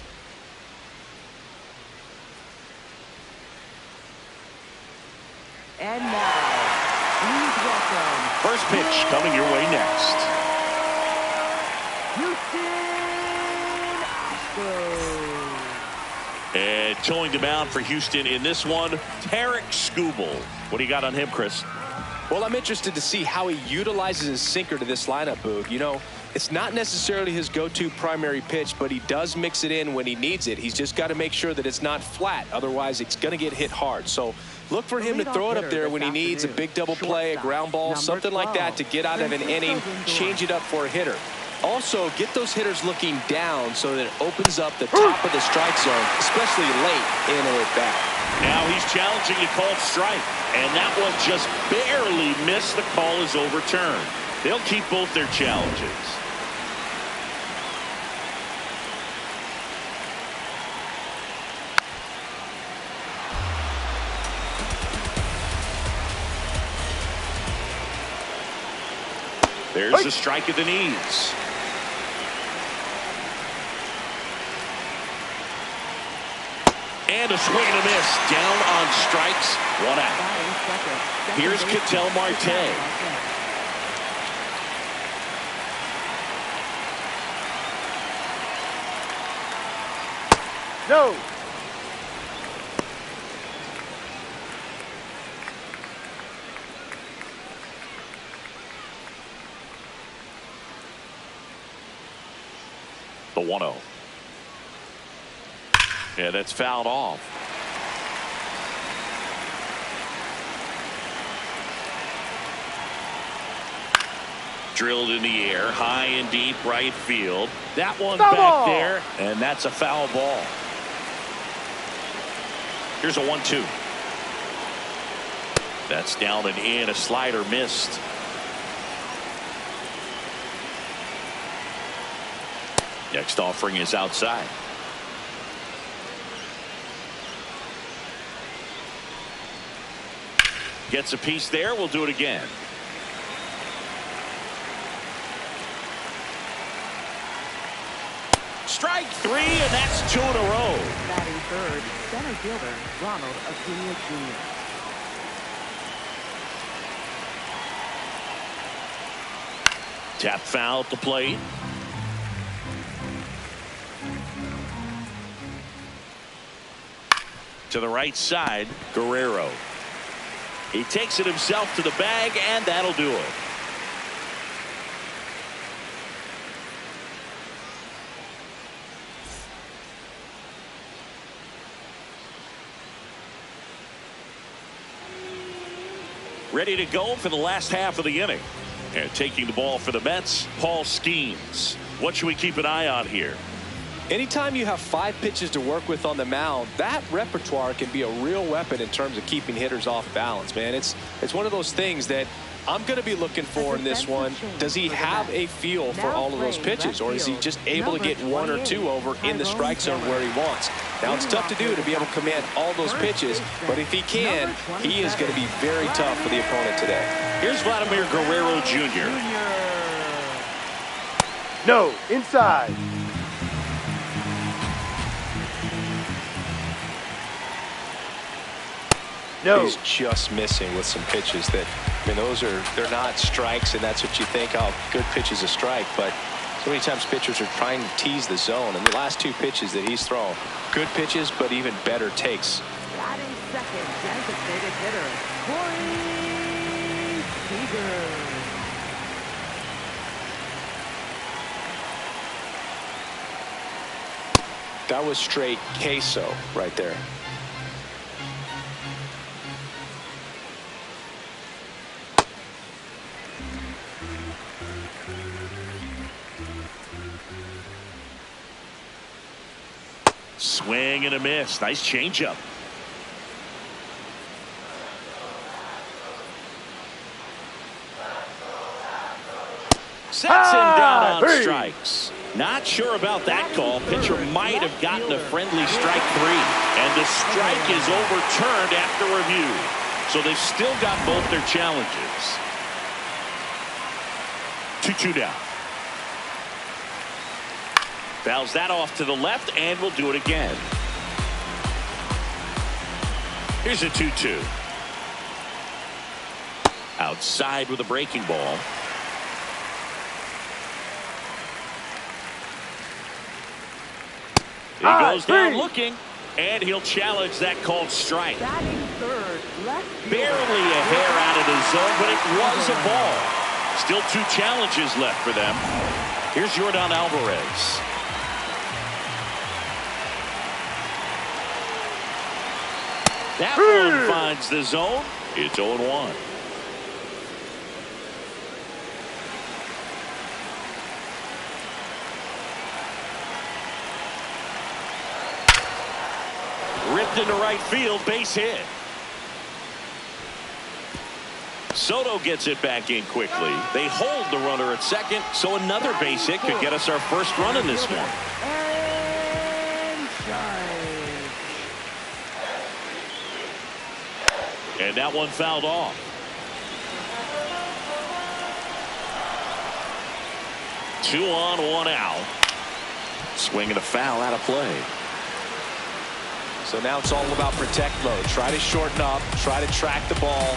Speaker 4: And now, please welcome
Speaker 1: First pitch coming your way next.
Speaker 4: Houston Astros.
Speaker 1: And towing the mound for Houston in this one, Tarik Skubal. What do you got on him, Chris?
Speaker 2: Well, I'm interested to see how he utilizes his sinker to this lineup, Boog. You know, it's not necessarily his go-to primary pitch, but he does mix it in when he needs it. He's just got to make sure that it's not flat. Otherwise, it's going to get hit hard. So look for him to throw it up there when he needs a big double play, a ground ball, something like that to get out of an inning, change it up for a hitter. Also, get those hitters looking down so that it opens up the top of the strike zone, especially late in an at-bat.
Speaker 1: Now he's challenging a called strike, and that one just barely missed. The call is overturned. They'll keep both their challenges. There's a strike at the knees. And a swing and a miss. Down on strikes. One out. Here's Ketel Marte.
Speaker 3: No.
Speaker 1: The 1-0. Yeah, that's fouled off. Drilled in the air, high and deep right field. That one back there, and that's a foul ball. Here's a 1-2. That's down and in. A slider missed. Next offering is outside. Gets a piece there. We'll do it again. Strike three, and that's 2 in a row.
Speaker 4: Batting third, center fielder Ronald Acuna Jr.
Speaker 1: Tap foul at the plate. To the right side, Guerrero. He takes it himself to the bag, and that'll do it. Ready to go for the last half of the inning. And taking the ball for the Mets, Paul Skeens. What should we keep an eye on here?
Speaker 2: Anytime you have 5 pitches to work with on the mound, that repertoire can be a real weapon in terms of keeping hitters off balance, man. It's one of those things that I'm going to be looking for in this one. Does he have a feel for all of those pitches, or is he just able to get 1 or 2 over in the strike zone where he wants? Now, it's tough to do to be able to command all those pitches, but if he can, he is going to be very tough for the opponent today.
Speaker 1: Here's Vladimir Guerrero Jr.
Speaker 3: No. Inside. No.
Speaker 2: He's just missing with some pitches that, I mean, they're not strikes, and that's what you think, oh, good pitch is a strike, but so many times pitchers are trying to tease the zone, and the last 2 pitches that he's thrown, good pitches, but even better takes.
Speaker 4: Batting second, designated hitter Corey Seager.
Speaker 2: That was straight queso right there.
Speaker 1: Swing and a miss. Nice changeup. Sets him down on strikes. Not sure about that call. Pitcher might have gotten a friendly strike 3. And the strike is overturned after review. So they've still got both their challenges. 2-2 down. Fouls that off to the left, and will do it again. Here's a 2-2. Outside with a breaking ball. He goes down looking, and he'll challenge that called strike.
Speaker 4: Batting third, left fielder.
Speaker 1: Barely a hair out of the zone, but it was a ball. Still 2 challenges left for them. Here's Yordan Alvarez. That one finds the zone. It's 0-1. Ripped into right field, base hit. Soto gets it back in quickly. They hold the runner at second, so another base hit could get us our first run in this one. And that one fouled off. Two on, one out. Swinging a foul out of play.
Speaker 2: So now it's all about protect mode. Try to shorten up, try to track the ball,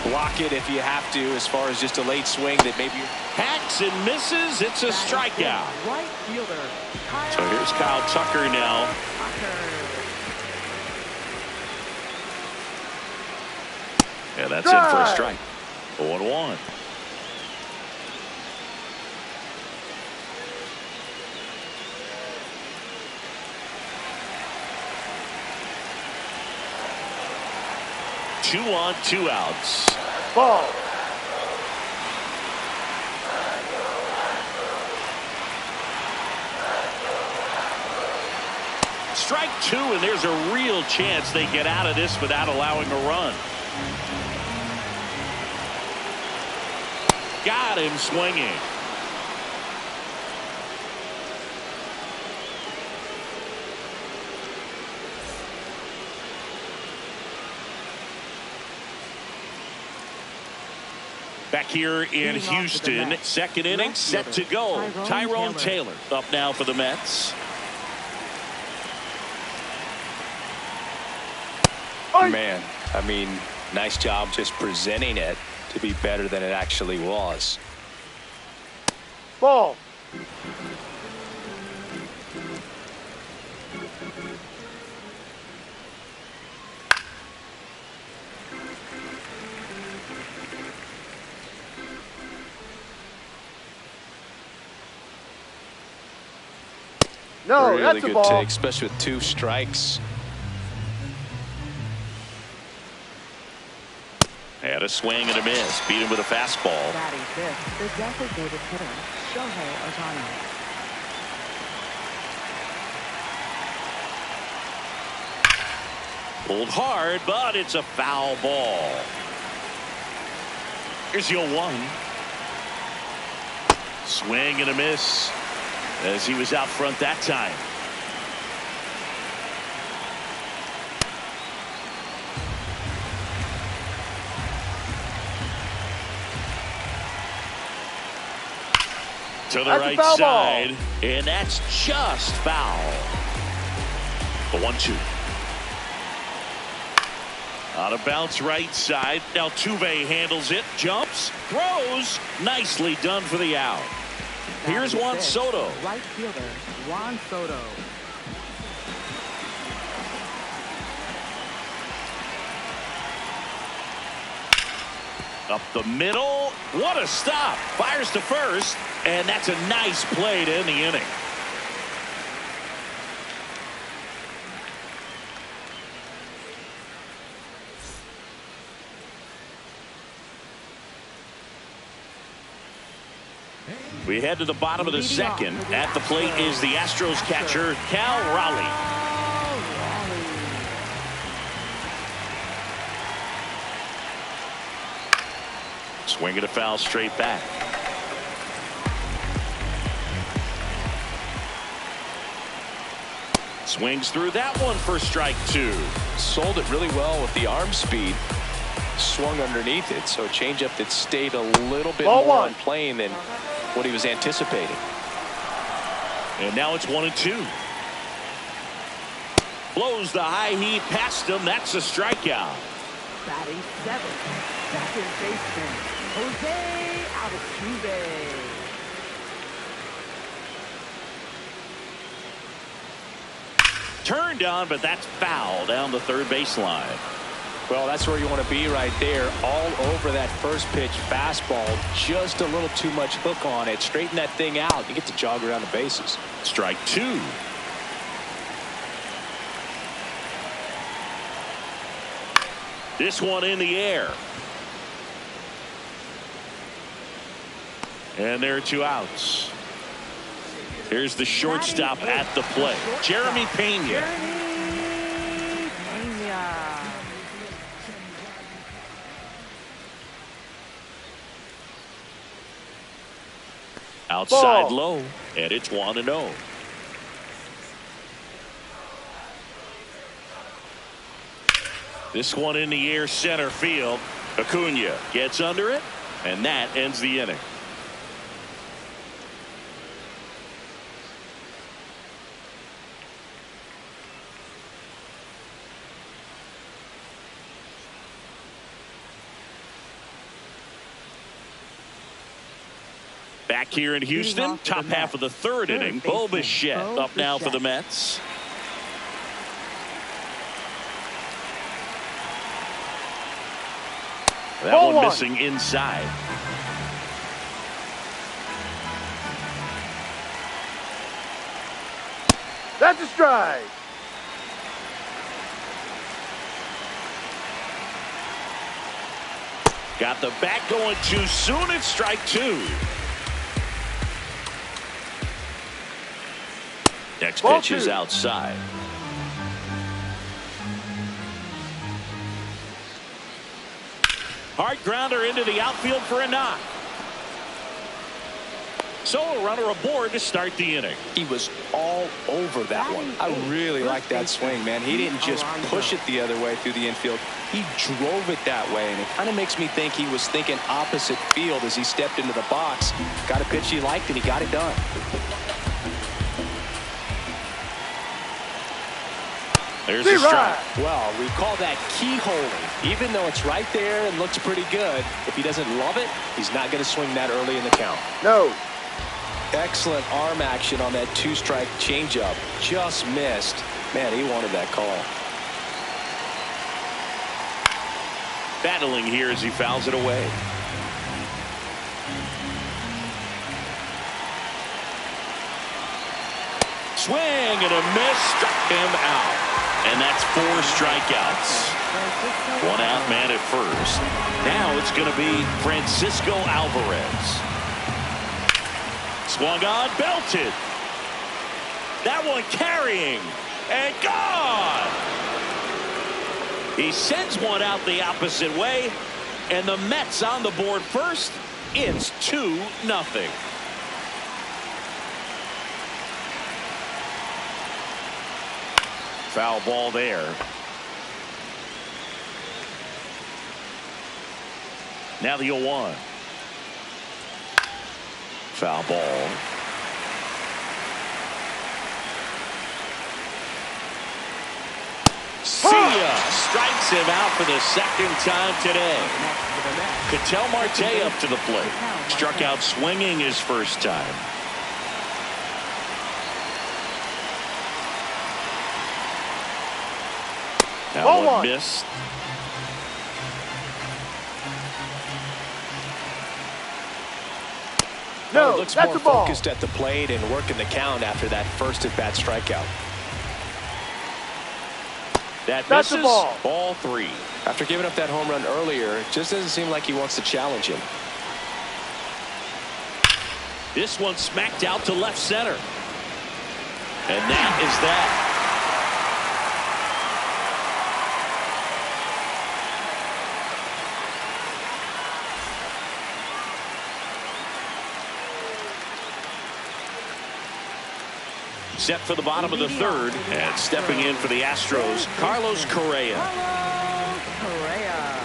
Speaker 2: block it if you have to, as far as just a late swing that maybe
Speaker 1: hacks and misses. It's a strikeout.
Speaker 4: Right fielder.
Speaker 1: So here's Kyle Tucker now. Yeah, that's it for a strike. 0-1. Two on, 2 outs.
Speaker 3: Ball.
Speaker 1: Strike 2, and there's a real chance they get out of this without allowing a run. Got him swinging. Back here in Houston, second inning set to go. Tyrone Taylor up now for the Mets.
Speaker 2: Man, I mean, nice job just presenting it to be better than it actually was.
Speaker 3: Ball. No,
Speaker 2: really
Speaker 3: that's a
Speaker 2: good
Speaker 3: ball.
Speaker 2: take, especially with 2 strikes.
Speaker 1: Had a swing and a miss. Beat him with a fastball.
Speaker 4: Batting fifth, the designated hitter, Shohei Ohtani.
Speaker 1: Pulled hard, but it's a foul ball. Here's the 0-1. Swing and a miss as he was out front that time. To the right side, and that's just foul. The 1-2. Out of bounce right side. Now Altuve handles it, jumps, throws. Nicely done for the out. Here's Juan Soto.
Speaker 4: Right fielder, Juan Soto.
Speaker 1: Up the middle. What a stop. Fires to first, and that's a nice play to end the inning. We head to the bottom of the second. At the plate is the Astros catcher, Cal Raleigh. Swinging a foul straight back. Swings through that one for strike 2.
Speaker 2: Sold it really well with the arm speed. swung underneath it, so a changeup that stayed a little bit
Speaker 3: Ball
Speaker 2: more
Speaker 3: one.
Speaker 2: on plane than what he was anticipating.
Speaker 1: And now it's 1-2. Blows the high heat past him. That's a strikeout.
Speaker 4: Batting seventh, second baseman, Jose Altuve.
Speaker 1: Turned on, but that's foul down the third baseline.
Speaker 2: Well, that's where you want to be right there. All over that first pitch fastball. Just a little too much hook on it. Straighten that thing out. You get to jog around the bases.
Speaker 1: Strike two. This one in the air. And there are 2 outs. Here's the shortstop at the plate, Jeremy Pena.
Speaker 4: Jeremy Pena.
Speaker 1: Outside
Speaker 3: Ball.
Speaker 1: low, and it's 1-0. This one in the air, center field. Acuna gets under it, and that ends the inning. Back here in Houston, top half of the third inning. Bo Bichette up now for the Mets. That
Speaker 3: Ball
Speaker 1: one
Speaker 3: one.
Speaker 1: missing inside.
Speaker 3: That's a strike.
Speaker 1: Got the bat going too soon. It's strike two. Next
Speaker 3: Ball
Speaker 1: pitch is
Speaker 3: two.
Speaker 1: outside. Hard grounder into the outfield for a knock. So a runner aboard to start the inning.
Speaker 2: He was all over that one. I really like that swing, man. He didn't just push it the other way through the infield. He drove it that way, and it kind of makes me think he was thinking opposite field as he stepped into the box. Got a pitch he liked, and he got it done.
Speaker 1: There's a strike.
Speaker 2: Well, we call that keyholing. Even though it's right there and looks pretty good, if he doesn't love it, he's not going to swing that early in the count.
Speaker 3: No.
Speaker 2: Excellent arm action on that 2-strike changeup. Just missed. Man, he wanted that call.
Speaker 1: Battling here as he fouls it away. Swing and a miss, struck him out. And that's 4 strikeouts. 1 out man at first. Now it's going to be Francisco Alvarez. Swung on, belted. That one carrying and gone. He sends one out the opposite way, and the Mets on the board first. It's 2-0. Foul ball there. Now the 0-1. Foul ball. See ya. Strikes him out for the second time today. Ketel Marte up to the plate. Struck out swinging his first time. That
Speaker 3: Ball
Speaker 1: one
Speaker 3: one.
Speaker 1: missed.
Speaker 2: Well,
Speaker 3: No,
Speaker 2: it looks
Speaker 3: that's
Speaker 2: more
Speaker 3: a ball.
Speaker 2: focused at the plate and working the count after that first at-bat strikeout.
Speaker 1: That
Speaker 3: That's
Speaker 1: misses.
Speaker 3: a ball.
Speaker 1: Ball 3.
Speaker 2: After giving up that home run earlier, it just doesn't seem like he wants to challenge him.
Speaker 1: This one smacked out to left center. And that is that. Set for the bottom of the third, and stepping in for the Astros, Carlos Correa.
Speaker 4: Carlos Correa.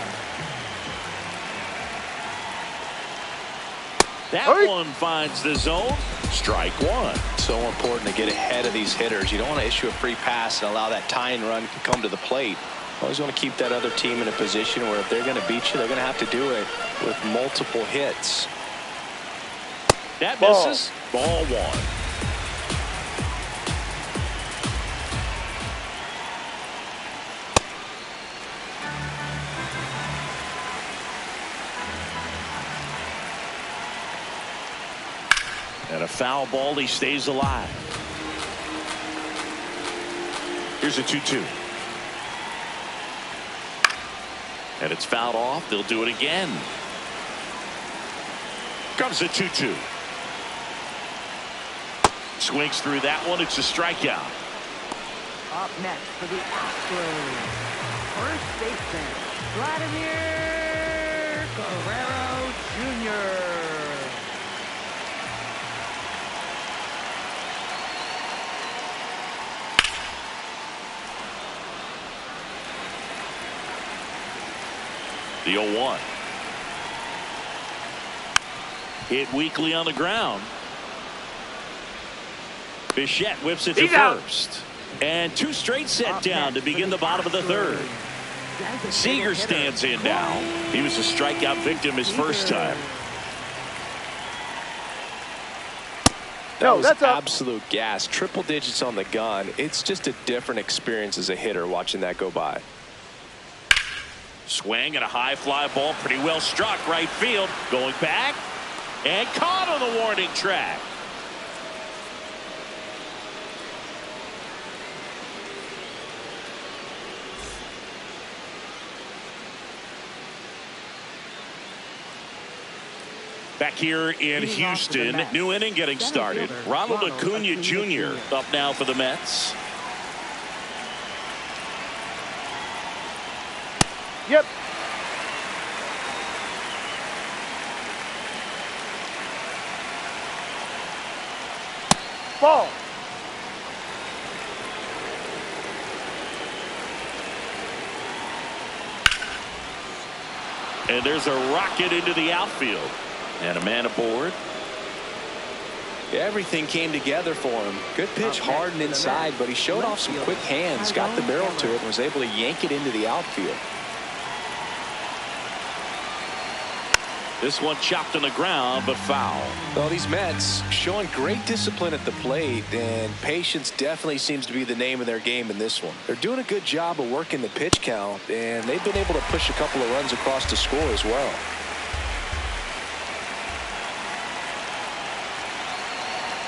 Speaker 1: That one finds the zone. Strike one.
Speaker 2: So important to get ahead of these hitters. You don't want to issue a free pass and allow that tying run to come to the plate. Always want to keep that other team in a position where if they're going to beat you, they're going to have to do it with multiple hits.
Speaker 1: That misses. Ball one. And a foul ball. He stays alive. Here's a 2-2. And it's fouled off. They'll do it again. Comes a 2-2. Swings through that one. It's a strikeout.
Speaker 4: Up next for the Astros, first baseman, Vladimir Guerrero Jr.
Speaker 1: The 0-1. Hit weakly on the ground. Bichette whips it to first. And two straight set down to begin the bottom of the third. Seager stands in now. He was a strikeout victim his first time.
Speaker 2: That was absolute gas. Triple digits on the gun. It's just a different experience as a hitter watching that go by.
Speaker 1: Swing and a high fly ball. Pretty well struck right field. Going back. And caught on the warning track. Back here in Houston, new inning getting started. Ronald Acuna Jr. up now for the Mets.
Speaker 3: Yep. Ball.
Speaker 1: And there's a rocket into the outfield. And a man aboard.
Speaker 2: Everything came together for him. Good pitch, hard and inside, but he showed off some quick hands, got the barrel to it, and was able to yank it into the outfield.
Speaker 1: This one chopped on the ground, but foul.
Speaker 2: Well, these Mets showing great discipline at the plate, and patience definitely seems to be the name of their game in this one. They're doing a good job of working the pitch count, and they've been able to push a couple of runs across to score as well.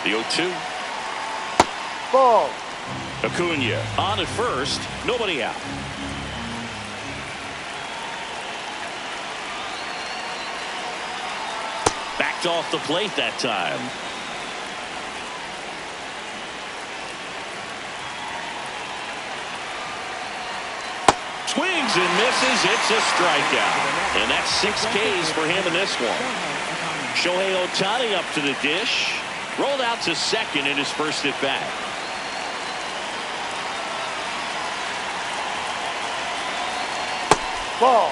Speaker 1: The 0-2.
Speaker 3: Ball.
Speaker 1: Acuna on at first. Nobody out. Backed off the plate that time. Swings and misses. It's a strikeout. And that's 6 Ks for him in this one. Shohei Ohtani up to the dish. Rolled out to second in his first at bat.
Speaker 3: Ball.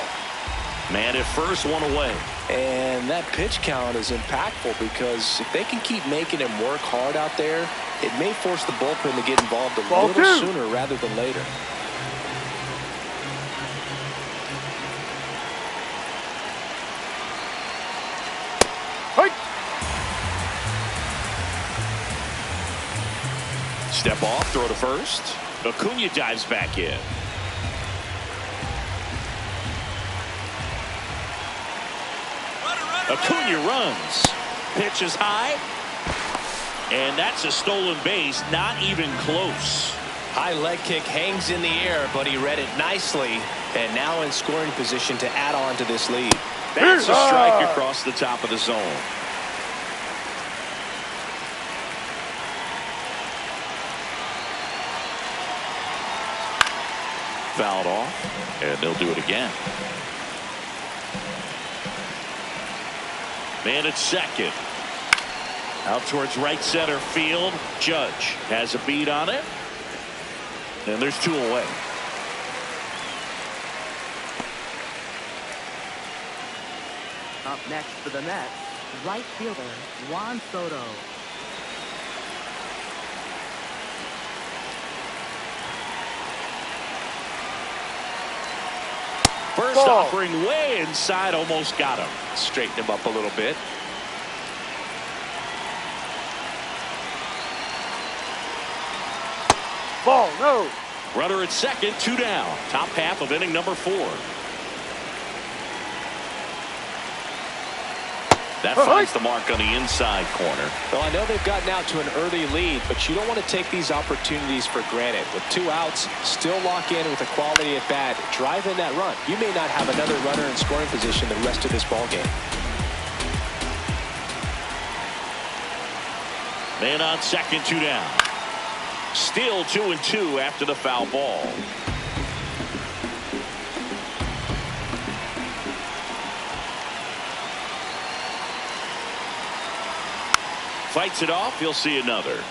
Speaker 1: Man at first, one away.
Speaker 2: And that pitch count is impactful because if they can keep making him work hard out there, it may force the bullpen to get involved a little sooner rather than later.
Speaker 1: Step off, throw to first. Acuna dives back in. Acuna runs. Pitch is high. And that's a stolen base. Not even close.
Speaker 2: High leg kick hangs in the air, but he read it nicely. And now in scoring position to add on to this lead.
Speaker 1: That's a strike across the top of the zone. Fouled off, and they'll do it again. Man at second. Out towards right center field. Judge has a beat on it. And there's 2 away.
Speaker 4: Up next for the Mets, right fielder Juan Soto.
Speaker 1: First
Speaker 3: Ball.
Speaker 1: offering way inside, almost got him.
Speaker 2: Straighten him up a little bit.
Speaker 3: Ball, no.
Speaker 1: Runner at second, 2 down. Top half of inning number 4. That finds the mark on the inside corner.
Speaker 2: Well, I know they've gotten out to an early lead, but you don't want to take these opportunities for granted. With 2 outs, still lock in with a quality at bat. Drive in that run. You may not have another runner in scoring position the rest of this ball game.
Speaker 1: Man on second, 2 down. Still 2-2 after the foul ball. Fights it off. He'll see another.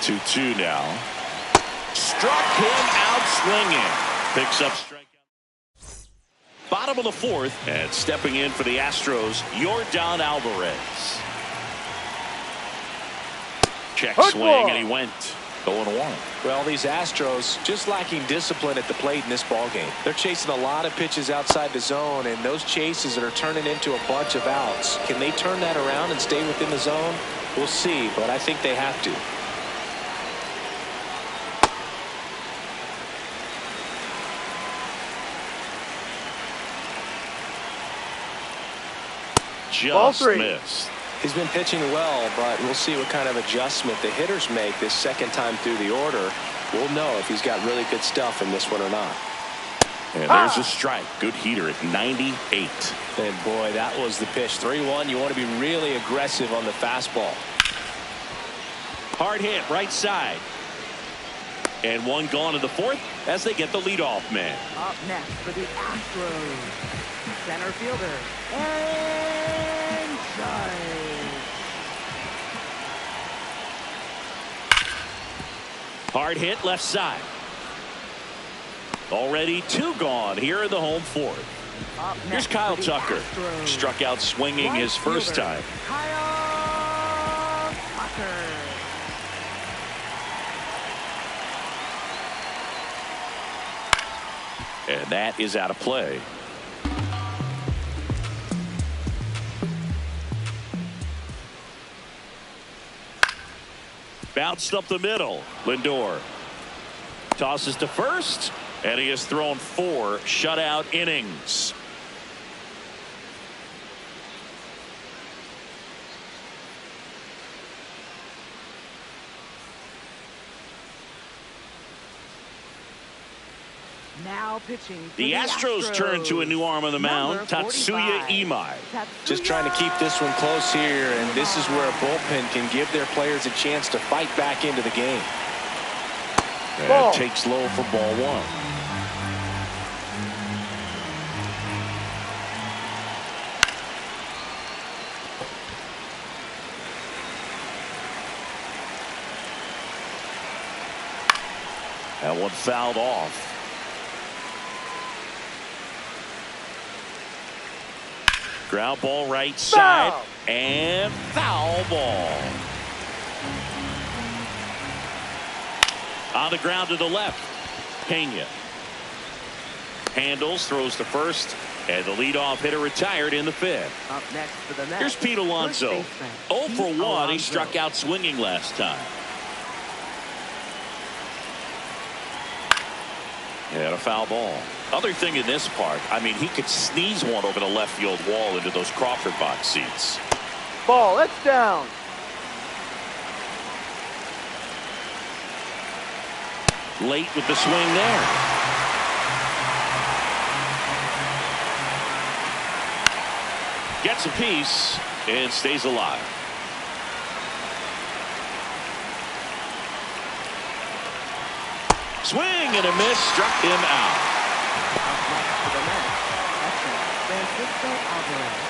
Speaker 1: Two now. Struck him out swinging. Picks up strikeout. Bottom of the 4th, and stepping in for the Astros, Yordan Alvarez. Check swing, and he went 0-1.
Speaker 2: Well, these Astros just lacking discipline at the plate in this ball game. They're chasing a lot of pitches outside the zone, and those chases are turning into a bunch of outs. Can they turn that around and stay within the zone? We'll see, but I think they have to.
Speaker 1: Just missed.
Speaker 2: He's been pitching well, but we'll see what kind of adjustment the hitters make this second time through the order. We'll know if he's got really good stuff in this one or not.
Speaker 1: And there's a strike. Good heater at 98.
Speaker 2: And boy, that was the pitch. 3-1. You want to be really aggressive on the fastball.
Speaker 1: Hard hit right side. And one gone in the 4th as they get the leadoff man.
Speaker 4: Up next for the Astros, center fielder Aaron Judge.
Speaker 1: Hard hit left side. Already 2 gone here in the home 4th. Here's Kyle Tucker. Struck out swinging his first time.
Speaker 4: Kyle Tucker.
Speaker 1: And that is out of play. Bounced up the middle. Lindor tosses to first, and he has thrown 4 shutout innings.
Speaker 4: Now pitching for
Speaker 1: The Astros turn to a new arm on the mound, Tatsuya Imai.
Speaker 2: Just trying to keep this one close here, and this is where a bullpen can give their players a chance to fight back into the game.
Speaker 1: And takes low for ball 1. That one fouled off. Ground ball right side.
Speaker 3: Foul.
Speaker 1: And foul ball. On the ground to the left. Pena handles, throws to first, and the leadoff hitter retired in the 5th.
Speaker 4: Up next for the Mets.
Speaker 1: Here's Pete Alonso. 0 for 1. He struck out swinging last time. And a foul ball. Other thing in this part, I mean, he could sneeze one over the left field wall into those Crawford box seats.
Speaker 3: Ball, that's down.
Speaker 1: Late with the swing there. Gets a piece and stays alive. Swing and a miss, struck him out.
Speaker 4: Up next for the Mets. That's Francisco Alvarez.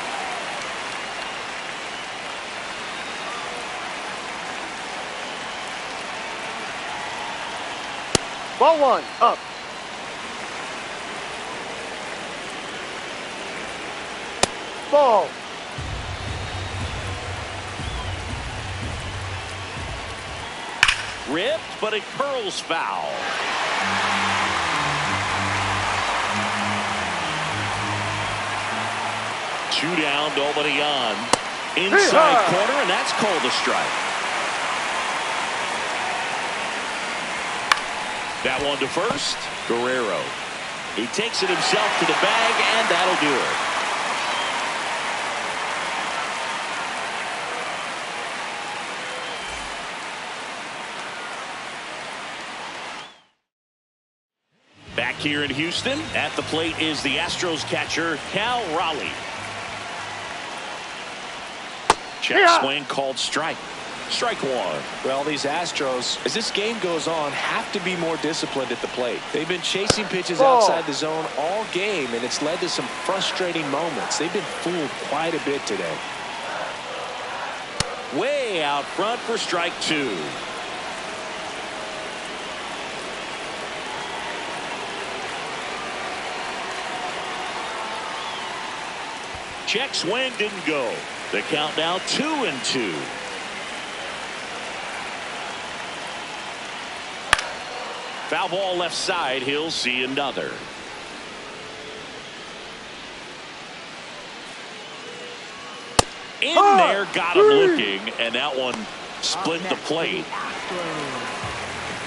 Speaker 3: Ball 1, up. ball.
Speaker 1: Ripped, but it curls foul. Two down, nobody on. Inside corner, and that's called a strike. That one to first, Guerrero. He takes it himself to the bag, and that'll do it. Back here in Houston, at the plate is the Astros catcher, Cal Raleigh. Check swing called strike. Strike one.
Speaker 2: Well, these Astros, as this game goes on, have to be more disciplined at the plate. They've been chasing pitches outside the zone all game, and it's led to some frustrating moments. They've been fooled quite a bit today.
Speaker 1: Way out front for strike two. Check swing didn't go. The count now 2-2. Foul ball left side. He'll see another. In there, got him looking, and that one split the plate.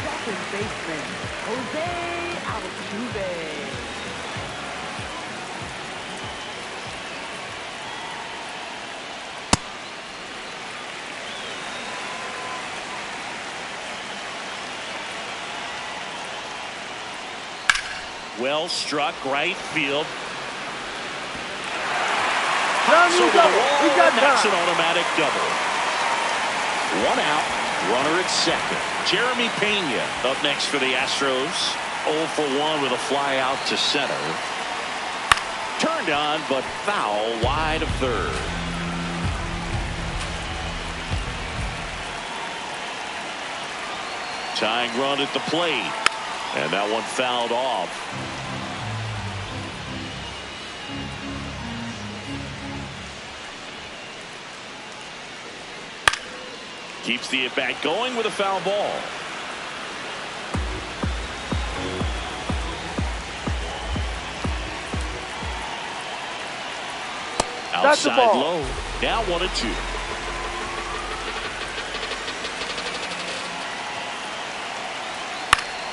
Speaker 4: Second baseman, Jose Altuve.
Speaker 1: Well struck, right field.
Speaker 3: Down you go. We got
Speaker 1: That's
Speaker 3: time.
Speaker 1: an automatic double. One out, runner at second. Jeremy Pena up next for the Astros. 0 for 1 with a fly out to center. Turned on, but foul wide of third. Tying run at the plate. And that one fouled off. Keeps the at-bat going with a foul ball. Outside low. Now 1-2.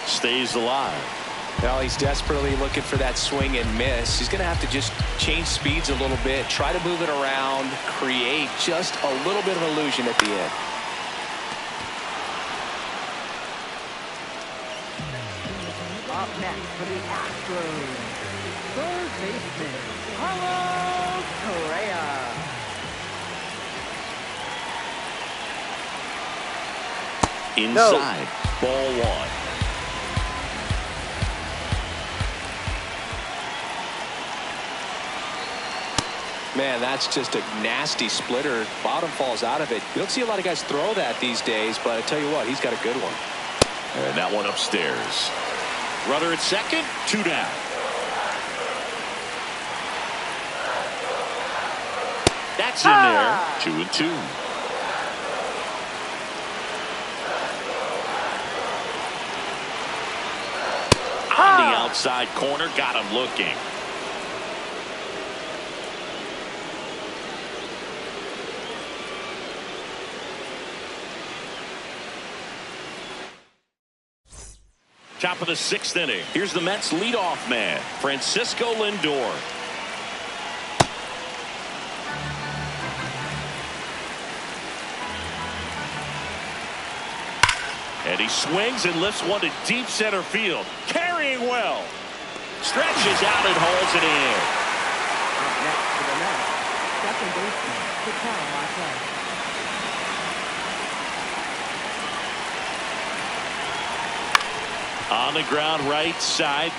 Speaker 1: Stays alive.
Speaker 2: Well, he's desperately looking for that swing and miss. He's going to have to just change speeds a little bit, try to move it around, create just a little bit of illusion at the end.
Speaker 4: Up next for the Astros, third baseman, Carlos Correa.
Speaker 1: Inside, ball one.
Speaker 2: Man, that's just a nasty splitter. Bottom falls out of it. You don't see a lot of guys throw that these days, but I tell you what, he's got a good one.
Speaker 1: And that one upstairs. Runner at second, 2 down. That's in there, 2-2. On the outside corner, got him looking. Top of the 6th inning. Here's the Mets leadoff man, Francisco Lindor. And he swings and lifts one to deep center field. Carrying well. Stretches out and hauls it in.
Speaker 4: Up next for the Mets, second baseman, Ketel Marte.
Speaker 1: On the ground right side,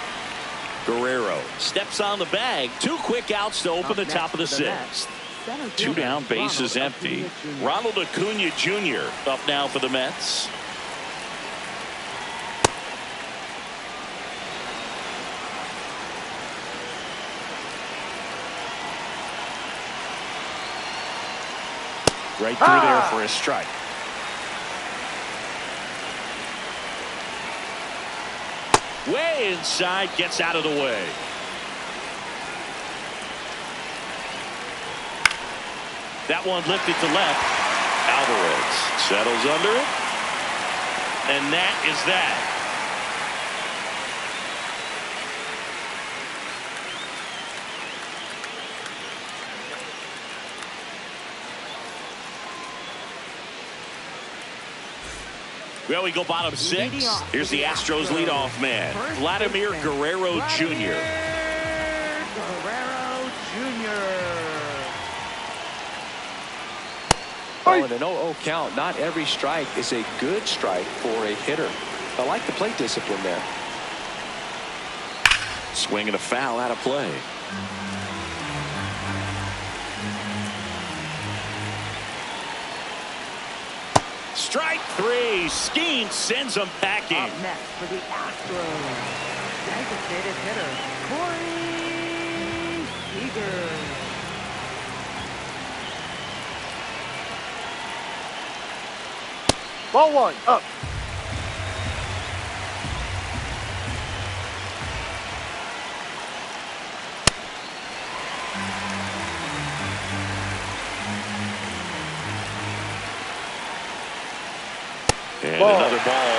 Speaker 1: Guerrero steps on the bag. 2 quick outs to open the top of the 6th. 2 down, base is empty. Ronald Acuna Jr. up now for the Mets. Right through there for a strike. Way inside, gets out of the way. That one lifted to left. Alvarez settles under it. And that is that. Well, we go bottom 6. Here's the Astros leadoff man, Vladimir Guerrero Jr.
Speaker 3: Guerrero Jr.
Speaker 2: Oh, and an 0-0 count. Not every strike is a good strike for a hitter. I like the plate discipline there.
Speaker 1: Swing and a foul out of play. Strike 3. Skeen sends him packing.
Speaker 4: Up next for the Astros, designated hitter Corey Seager.
Speaker 3: Ball 1, up.
Speaker 1: And another ball.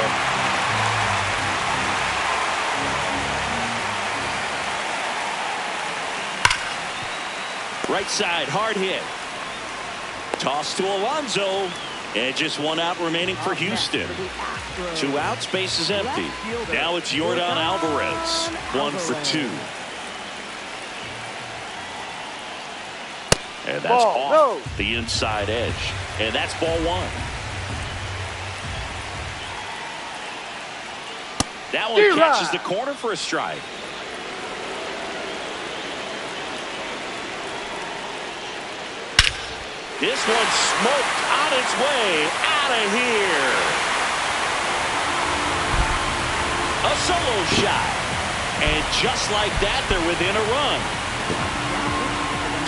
Speaker 1: Right side, hard hit. Toss to Alonso. And just one out remaining for Houston. 2 outs, base is empty. Now it's Yordan Alvarez. 1 for 2. And that's off the inside edge. And that's ball 1. That one catches the corner for a strike. This one smoked on its way out of here. A solo shot. And just like that, they're within a run.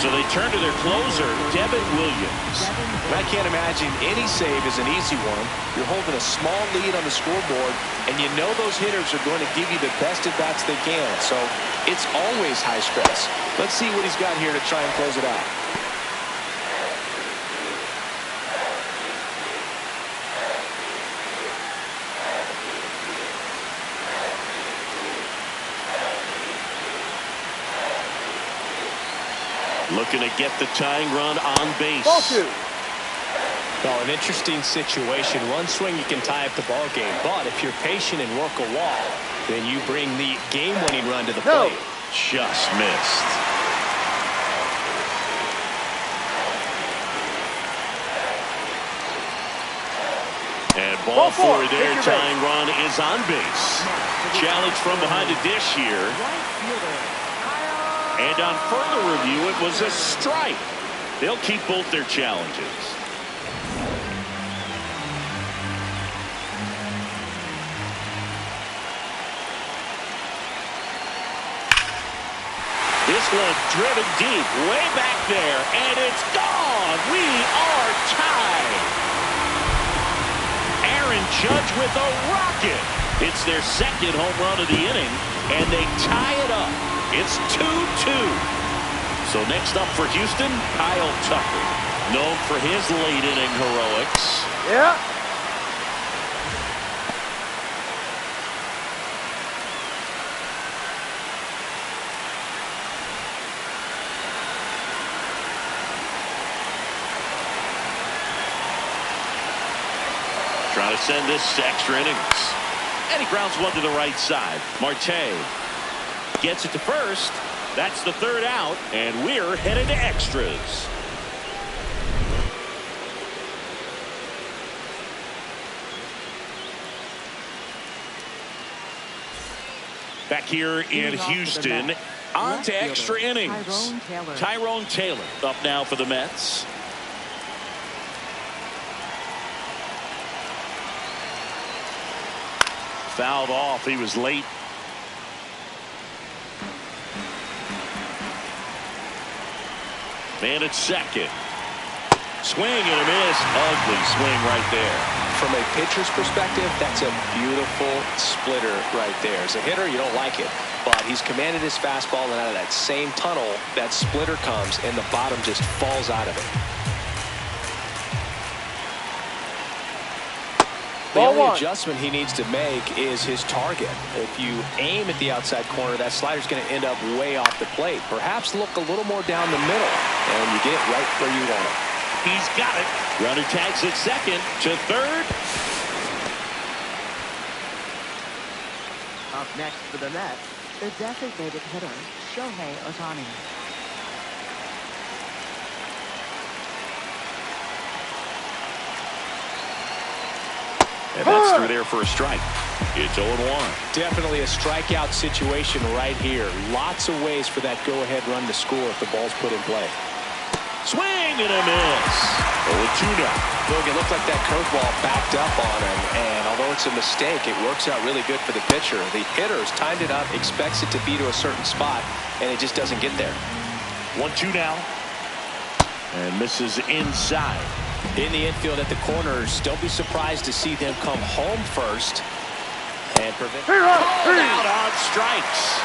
Speaker 1: So they turn to their closer, Devin Williams.
Speaker 2: I can't imagine any save is an easy one. You're holding a small lead on the scoreboard, and you know those hitters are going to give you the best at-bats they can. So it's always high stress. Let's see what he's got here to try and close it out.
Speaker 1: Looking to get the tying run on base.
Speaker 3: Ball 2.
Speaker 2: Well, an interesting situation. One swing you can tie up the ball game, but if you're patient and work a wall, then you bring the game-winning run to the plate.
Speaker 1: Just missed. And ball 4 there, tying run is on base. Challenge from behind the dish here. And on further review, it was a strike. They'll keep both their challenges. This one driven deep, way back there, and it's gone. We are tied. Aaron Judge with a rocket. It's their second home run of the inning, and they tie it up. It's 2-2. So next up for Houston, Kyle Tucker, known for his late inning heroics.
Speaker 3: Yeah.
Speaker 1: Trying to send this to extra innings. And he grounds one to the right side. Marte gets it to first. That's the third out, and we're headed to extras. Back here in Houston, on to extra innings. Tyrone Taylor up now for the Mets. Fouled off. He was late. Man at second. Swing and a miss. Ugly swing right there.
Speaker 2: From a pitcher's perspective, that's a beautiful splitter right there. As a hitter, you don't like it, but he's commanded his fastball, and out of that same tunnel, that splitter comes, and the bottom just falls out of it. The only adjustment he needs to make is his target. If you aim at the outside corner, that slider's going to end up way off the plate. Perhaps look a little more down the middle, and you get it right where you want it.
Speaker 1: He's got it. Runner tags at second to third.
Speaker 4: Up next for the Mets, the designated hitter, Shohei Ohtani.
Speaker 1: And that's through there for a strike. It's 0-1.
Speaker 2: Definitely a strikeout situation right here. Lots of ways for that go-ahead run to score if the ball's put in play.
Speaker 1: Swing and a miss. 0-2 now.
Speaker 2: Look, it looked like that curveball backed up on him, and although it's a mistake, it works out really good for the pitcher. The hitter's timed it up, expects it to be to a certain spot, and it just doesn't get there.
Speaker 1: 1-2 now. And misses inside.
Speaker 2: In the infield at the corners, don't be surprised to see them come home first and prevent.
Speaker 1: Out on strikes.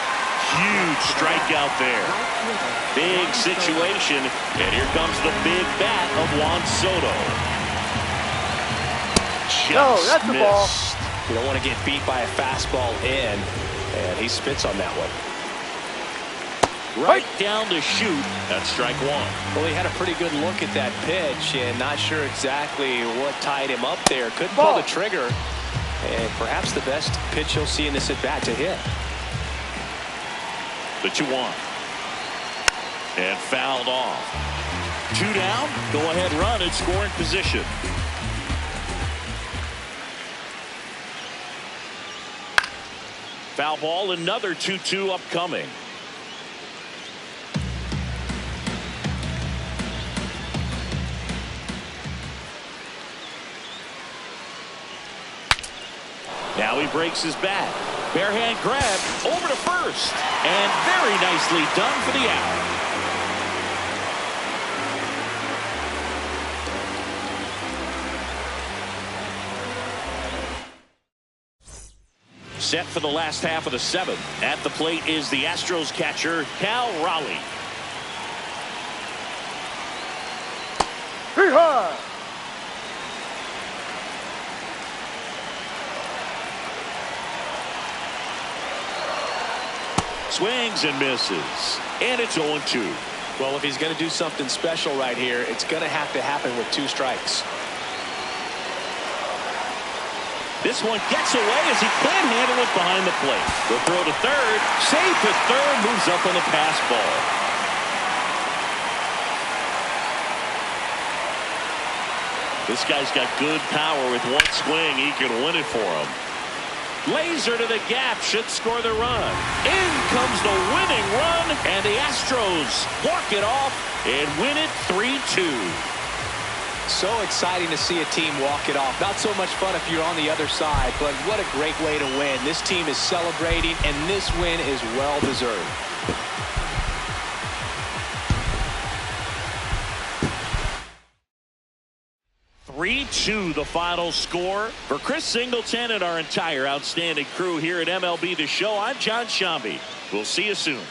Speaker 1: Huge strikeout there. Big situation, and here comes the big bat of Juan Soto. Just
Speaker 3: the ball.
Speaker 1: missed.
Speaker 2: You don't want to get beat by a fastball in, and he spits on that one.
Speaker 1: Right down to shoot. That's strike one.
Speaker 2: Well, he had a pretty good look at that pitch and not sure exactly what tied him up there. Couldn't pull the trigger, and perhaps the best pitch he'll see in this at-bat to hit.
Speaker 1: The 2-1. And fouled off. 2 down. Go ahead run in scoring position. Foul ball, another 2-2 upcoming. Now he breaks his bat. Barehand grab over to first. And very nicely done for the out. Set for the last half of the seventh. At the plate is the Astros catcher, Cal Raleigh. Swings and misses. And it's 0-2.
Speaker 2: Well, if he's going to do something special right here, it's going to happen with 2 strikes.
Speaker 1: This one gets away as he can't handle it behind the plate. The throw to third. Safe at third. Moves up on the pass ball. This guy's got good power. With one swing, he can win it for him. Laser to the gap, should score the run. In comes the winning run, and the Astros walk it off and win it 3-2.
Speaker 2: So exciting to see a team walk it off. Not so much fun if you're on the other side, but what a great way to win. This team is celebrating, and this win is well deserved.
Speaker 1: The final score. For Chris Singleton and our entire outstanding crew here at MLB The Show, I'm John Shambi. We'll see you soon.